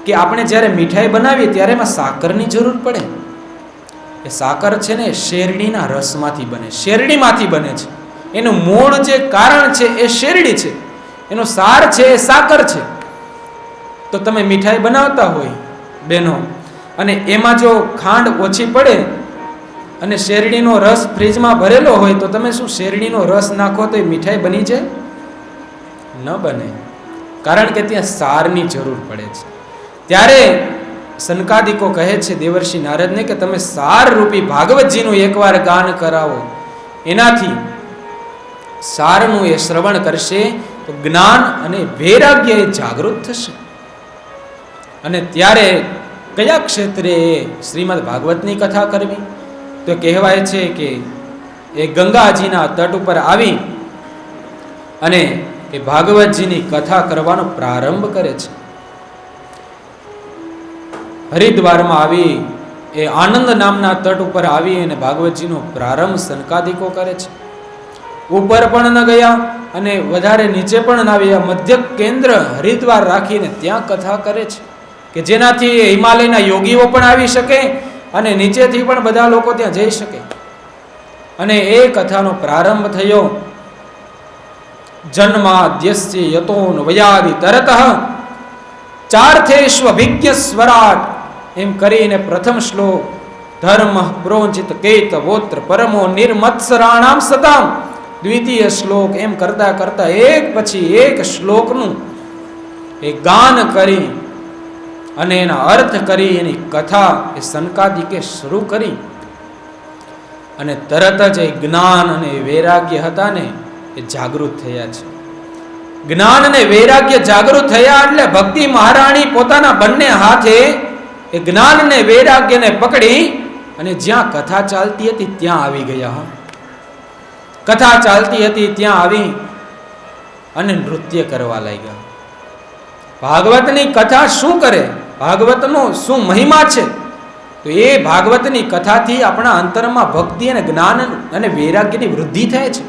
કે આપણે જ્યારે મીઠાઈ બનાવીએ ત્યારે એમાં સાકરની જરૂર પડે. એ સાકર છે ને શેરડીના રસમાંથી બને, શેરડીમાંથી બને છે. એનું મૂળ જે કારણ છે એ શેરડી છે, એનો સાર છે એ સાકર છે. તો તમે મીઠાઈ બનાવતા હોય બહેનો, અને એમાં જો ખાંડ ઓછી પડે અને શેરડીનો રસ ફ્રીજમાં ભરેલો હોય તો તમે શું શેરડીનો રસ નાખો તો એ મીઠાઈ બની જાય? ન બને, કારણ કે ત્યાં સારની જરૂર પડે છે. ત્યારે સનકાદિકો કહે છે દેવર્ષિ નારદને કે તમે સાર રૂપી ભાગવતજીનું એકવાર ગાન કરાવો, એનાથી સારનું એ શ્રવણ કરશે તો જ્ઞાન અને વૈરાગ્ય એ જાગૃત થશે. અને ત્યારે કયા ક્ષેત્રે શ્રીમદ ભાગવતની કથા કરવી? તો કહેવાય છે કે એ ગંગાજીના તટ ઉપર આવી અને એ ભાગવતજીની કથા કરવાનો પ્રારંભ કરે છે. હરિદ્વારમાં આવી એ આનંદ નામના તટ ઉપર આવી અને ભાગવતજીનો પ્રારંભ સનકાદિકો કરે છે. ઉપર પણ ન ગયા અને વધારે નીચે પણ ના આવ્યા, મધ્ય કેન્દ્ર હરિદ્વાર રાખીને ત્યાં કથા કરે છે કે જેનાથી હિમાલયના યોગીઓ પણ આવી શકે અને નીચેથી પણ બધા લોકો ત્યાં જઈ શકે. અને એ કથાનો પ્રારંભ થયો. જન્માદ્યસ્ય યતોન વયાદિ તરતઃ ચાર્થેષ્વભિજ્ઞ સ્વરાટ એમ કરીને પ્રથમ શ્લોક ધર્મ પ્રોંચિત કેતવોત્ર પરમો નિર્મત્સરાણામ સતામ, દ્વિતીય શ્લોક એમ કરતા કરતા એક પછી એક શ્લોકનું એ ગાન કરી અને એના અર્થ કરી એની કથા એ સનકાદિકે શરૂ કરી. અને તરત જ એ જ્ઞાન અને વૈરાગ્ય હતા ને એ જાગૃત થયા છે. જ્ઞાન અને વૈરાગ્ય જાગૃત થયા એટલે ભક્તિ મહારાણી પોતાના બંને હાથે એ જ્ઞાન અને વૈરાગ્યને પકડી અને જ્યાં કથા ચાલતી હતી ત્યાં આવી ગયા. કથા ચાલતી હતી ત્યાં આવી અને નૃત્ય કરવા લાગ્યા. ભાગવતની કથા શું કરે, ભાગવતનો શું મહિમા છે? તો એ ભાગવતની કથાથી આપણા અંતરમાં ભક્તિ અને જ્ઞાન અને વૈરાગ્યની વૃદ્ધિ થાય છે.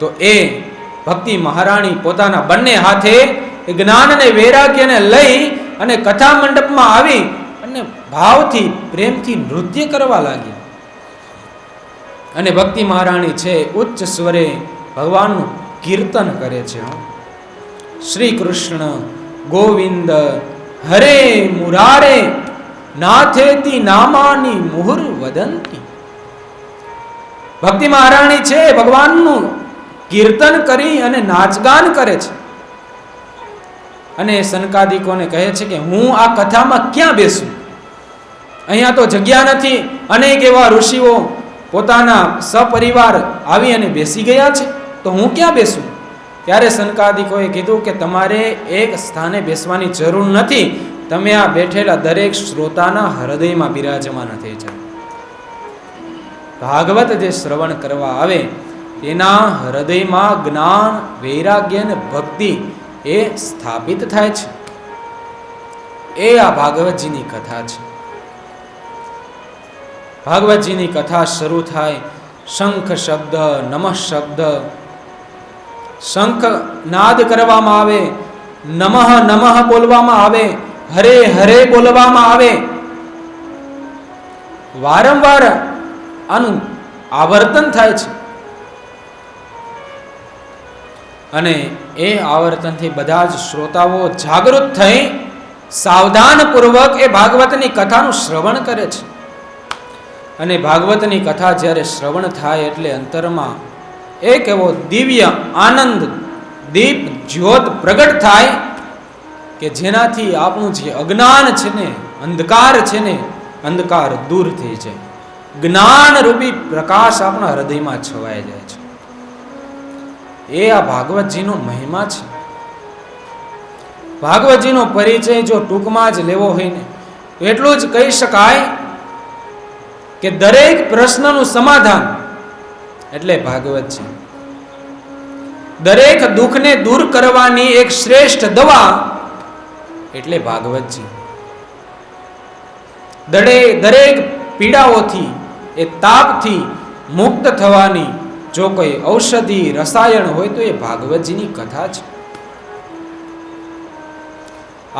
તો એ ભક્તિ મહારાણી પોતાના બંને હાથે એ જ્ઞાન અને વૈરાગ્યને લઈ અને કથા મંડપમાં આવી અને ભાવથી પ્રેમથી નૃત્ય કરવા લાગ્યા. અને ભક્તિ મહારાણી છે ઉચ્ચ સ્વરે ભગવાનનું કીર્તન કરે છે. શ્રી કૃષ્ણ ગોવિંદ હરે મુરારે નાથેતી નામાની મુહુર વદંતી. ભક્તિ મહારાણી છે ભગવાનનું કીર્તન કરી અને નાચગાન કરે છે. અને સનકાદિકોને કહે છે કે હું આ કથામાં ક્યાં બેસું? અહીંયા તો જગ્યા નથી. અનેક એવા ઋષિઓ પોતાના સપરિવાર આવી અને બેસી ગયા છે, તો હું ક્યાં બેસું? ત્યારે સનકાદિકોએ કીધું કે તમારે એક સ્થાને બેસવાની જરૂર નથી, તમે આ બેઠેલા દરેક શ્રોતાના હૃદયમાં બિરાજમાન થઈ જાઓ. ભાગવત જે શ્રવણ કરવા આવે તેના હૃદયમાં જ્ઞાન વૈરાગ્ય અને ભક્તિ એ સ્થાપિત થાય છે. એ આ ભાગવતજીની કથા છે. ભાગવતજીની કથા શરૂ થાય, શંખ શબ્દ, નમઃ શબ્દ, શંખ નાદ કરવામાં આવે, નમઃ નમઃ બોલવામાં આવે, હરે હરે બોલવામાં આવે. વારંવાર આનું આવર્તન થાય છે અને એ આવર્તનથી બધા જ શ્રોતાઓ જાગૃત થઈ સાવધાનપૂર્વક એ ભાગવતની કથાનું શ્રવણ કરે છે. અને ભાગવતની કથા જ્યારે શ્રવણ થાય એટલે અંતરમાં એક એવો દિવ્ય આનંદ દીપ જ્યોત પ્રગટ થાય કે જેનાથી આપણું જે અજ્ઞાન છે ને, અંધકાર છે ને, અંધકાર દૂર થઈ જાય. જ્ઞાન રૂપી પ્રકાશ આપણા હૃદયમાં છવાઈ જાય છે. એ આ ભાગવતજીનો મહિમા છે. ભાગવતજીનો પરિચય જો ટૂંકમાં જ લેવો હોય ને તો એટલું જ કહી શકાય કે દરેક પ્રશ્નનું સમાધાન એટલે ભાગવતજી. દરેક દુઃખને દૂર કરવાની એક શ્રેષ્ઠ દવા એટલે ભાગવતજી. દરેક પીડાઓથી, એ તાપથી મુક્ત થવાની જો કોઈ ઔષધિ રસાયણ હોય તો એ ભાગવતજીની કથા છે.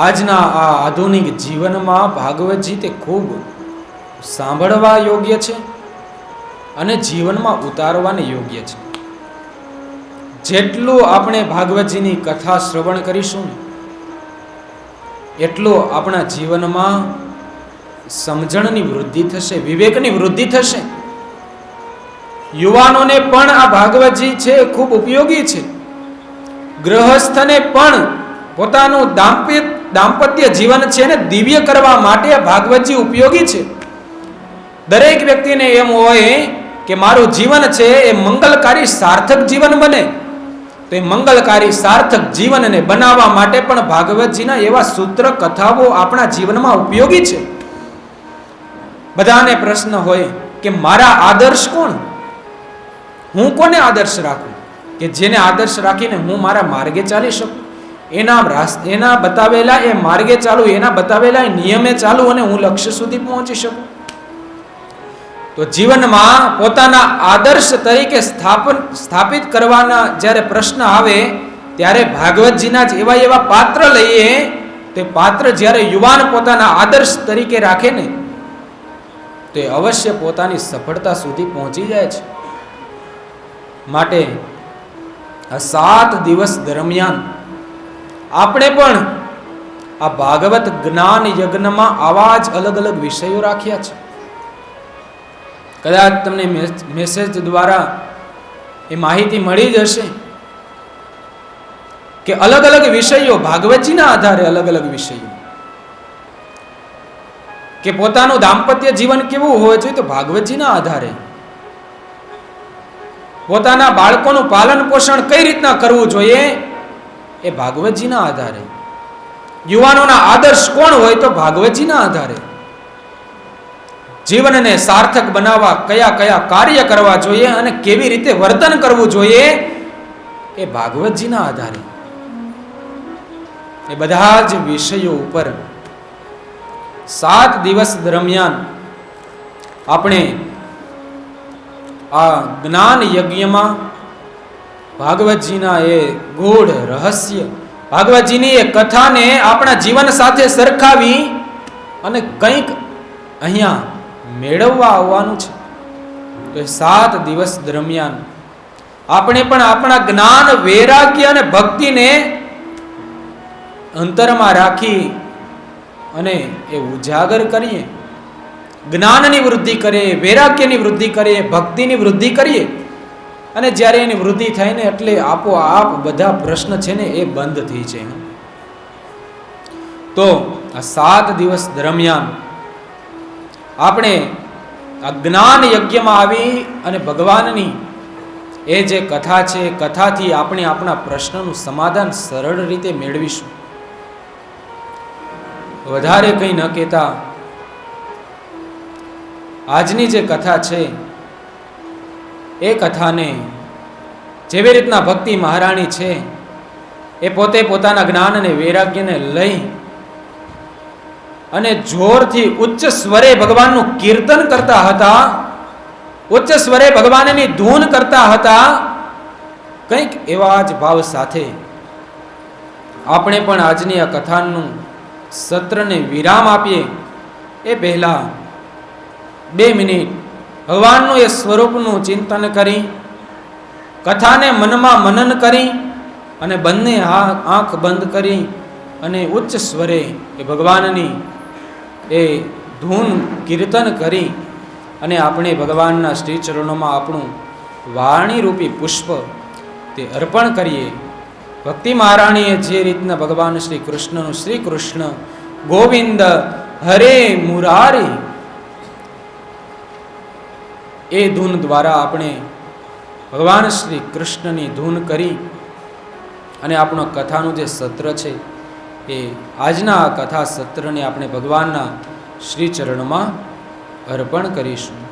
આજના આ આધુનિક જીવનમાં ભાગવતજી તે ખૂબ સાંભળવા યોગ્ય છે અને જીવનમાં ઉતારવાને યોગ્ય છે. જેટલું આપણે ભાગવતજીની કથા શ્રવણ કરીશું ને એટલું આપણા જીવનમાં સમજણની વૃદ્ધિ થશે, વિવેકની વૃદ્ધિ થશે. યુવાનોને પણ આ ભાગવતજી છે ખૂબ ઉપયોગી છે. ગૃહસ્થને પણ પોતાનું દાંપત્ય જીવન છે ને દિવ્ય કરવા માટે આ ભાગવતજી ઉપયોગી છે. દરેક વ્યક્તિને એમ હોય કે મારું જીવન છે એ મંગલકારી સાર્થક જીવન બને, તો એ મંગલકારી સાર્થક જીવનને બનાવવા માટે પણ ભાગવતજીના એવા સૂત્ર કથાઓ આપણા જીવનમાં ઉપયોગી છે. બધાને પ્રશ્ન હોય કે મારા આદર્શ કોણ? હું કોને આદર્શ રાખું કે જેને આદર્શ રાખીને હું મારા માર્ગે ચાલી શકું, એના બતાવેલા એ માર્ગે ચાલુ, એના બતાવેલા એ નિયમે ચાલુ અને હું લક્ષ્ય સુધી પહોંચી શકું. તો જીવનમાં પોતાના આદર્શ તરીકે સ્થાપિત કરવાના જ્યારે પ્રશ્ન આવે ત્યારે ભાગવતજીના જ એવા પાત્ર લઈએ. તે પાત્ર જ્યારે યુવાન પોતાના આદર્શ તરીકે રાખે ને તો એ અવશ્ય પોતાની સફળતા સુધી પહોંચી જાય છે. માટે આ 7 દિવસ દરમિયાન આપણે પણ આ ભાગવત જ્ઞાન યજ્ઞમાં આવા જ અલગ અલગ વિષયો રાખ્યા છે. કદાચ તમને મેસેજ દ્વારા એ માહિતી મળી જશે કે અલગ અલગ વિષયો ભાગવતજીના આધારે અલગ અલગ વિષયો, કે પોતાનું દાંપત્ય જીવન કેવું હોવું જોઈએ તો ભાગવતજીના આધારે, પોતાના બાળકોનું પાલન પોષણ કઈ રીતના કરવું જોઈએ એ ભાગવતજીના આધારે, યુવાનોના આદર્શ કોણ હોય તો ભાગવતજીના આધારે, જીવનને સાર્થક બનાવવા કયા કયા કાર્ય કરવા જોઈએ અને કેવી રીતે વર્તન કરવું જોઈએ એ ભાગવતજીના આધારે. એ બધા જ વિષયો ઉપર 7 દિવસ દરમિયાન આપણે આ જ્ઞાન યજ્ઞમાં ભાગવતજીના એ ગૂઢ રહસ્ય, ભાગવતજીની એ કથાને આપણા જીવન સાથે સરખાવી અને કંઈક અહીંયા મેળવવા આવવાનું છે. તો 7 દિવસ દરમિયાન આપણે પણ આપણા જ્ઞાન, વૈરાગ્ય અને ભક્તિને અંતરમાં રાખી અને એ ઉજાગર કરીએ, જ્ઞાનની વૃદ્ધિ કરીએ, વૈરાગ્યની વૃદ્ધિ કરીએ, ભક્તિની વૃદ્ધિ કરીએ. અને જ્યારે એની વૃદ્ધિ થાય ને એટલે આપોઆપ બધા પ્રશ્ન છે ને એ બંધ થઈ જાય. તો આ 7 દિવસ દરમિયાન આપણે આ જ્ઞાન યજ્ઞમાં આવી અને ભગવાનની એ જે કથા છે, કથાથી આપણે આપણા પ્રશ્નનું સમાધાન સરળ રીતે મેળવીશું. વધારે કંઈ ન કહેતા આજની જે કથા છે એ કથાને જેવી રીતના ભક્તિ મહારાણી છે એ પોતે પોતાના જ્ઞાન અને વૈરાગ્યને લઈ અને જોરથી ઉચ્ચ સ્વરે ભગવાનનું કીર્તન કરતા હતા, ઉચ્ચ સ્વરે ભગવાનની ધૂન કરતા હતા. કંઈક એવા જ ભાવ સાથે આપણે પણ આજની આ કથાનું સત્રને વિરામ આપીએ એ પહેલા 2 મિનિટ ભગવાનનું એ સ્વરૂપનું ચિંતન કરી, કથાને મનમાં મનન કરી અને બંને આંખ બંધ કરી અને ઉચ્ચ સ્વરે એ ભગવાનની એ ધૂન કીર્તન કરી અને આપણે ભગવાનના શ્રી ચરણોમાં આપણું વાણીરૂપી પુષ્પ તે અર્પણ કરીએ. ભક્તિ મહારાણીએ જે રીતના ભગવાન શ્રી કૃષ્ણનું શ્રી કૃષ્ણ ગોવિંદ હરે મુરારી એ ધૂન દ્વારા આપણે ભગવાન શ્રી કૃષ્ણની ધૂન કરી અને આપણો કથાનું જે સત્ર છે એ આજના આ કથા સત્રને આપણે ભગવાનના શ્રી ચરણમાં અર્પણ કરીશું.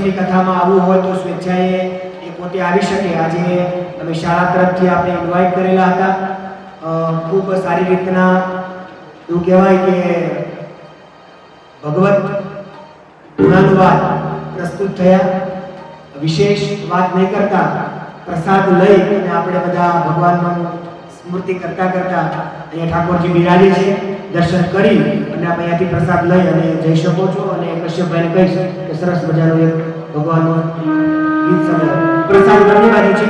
પછીની કથામાં આવવું હોય તો સ્વેચ્છાએ એ પોતે આવી શકે. આજે અમે શાળા તરફથી આપણે ઇન્વાઇટ કરેલા હતા. ખૂબ સારી રીતના એવું કહેવાય કે ભગવત ગુણાનુવાદ પ્રસ્તુત થયા. વિશેષ વાત નહીં કરતા પ્રસાદ લઈ અને આપણે બધા ભગવાનનું સ્મૃતિ કરતા અહીંયા ઠાકોરજી બિરાજે છે. દર્શન કરી અને આપણે અહીંયાથી પ્રસાદ લઈ અને જઈ શકો છો. અને કશ્યપભાઈને કહીશ કે સરસ મજાનું એક ભગવાનનું ગીત સંભળાવો. પ્રસાદ બંને બાજુ છે.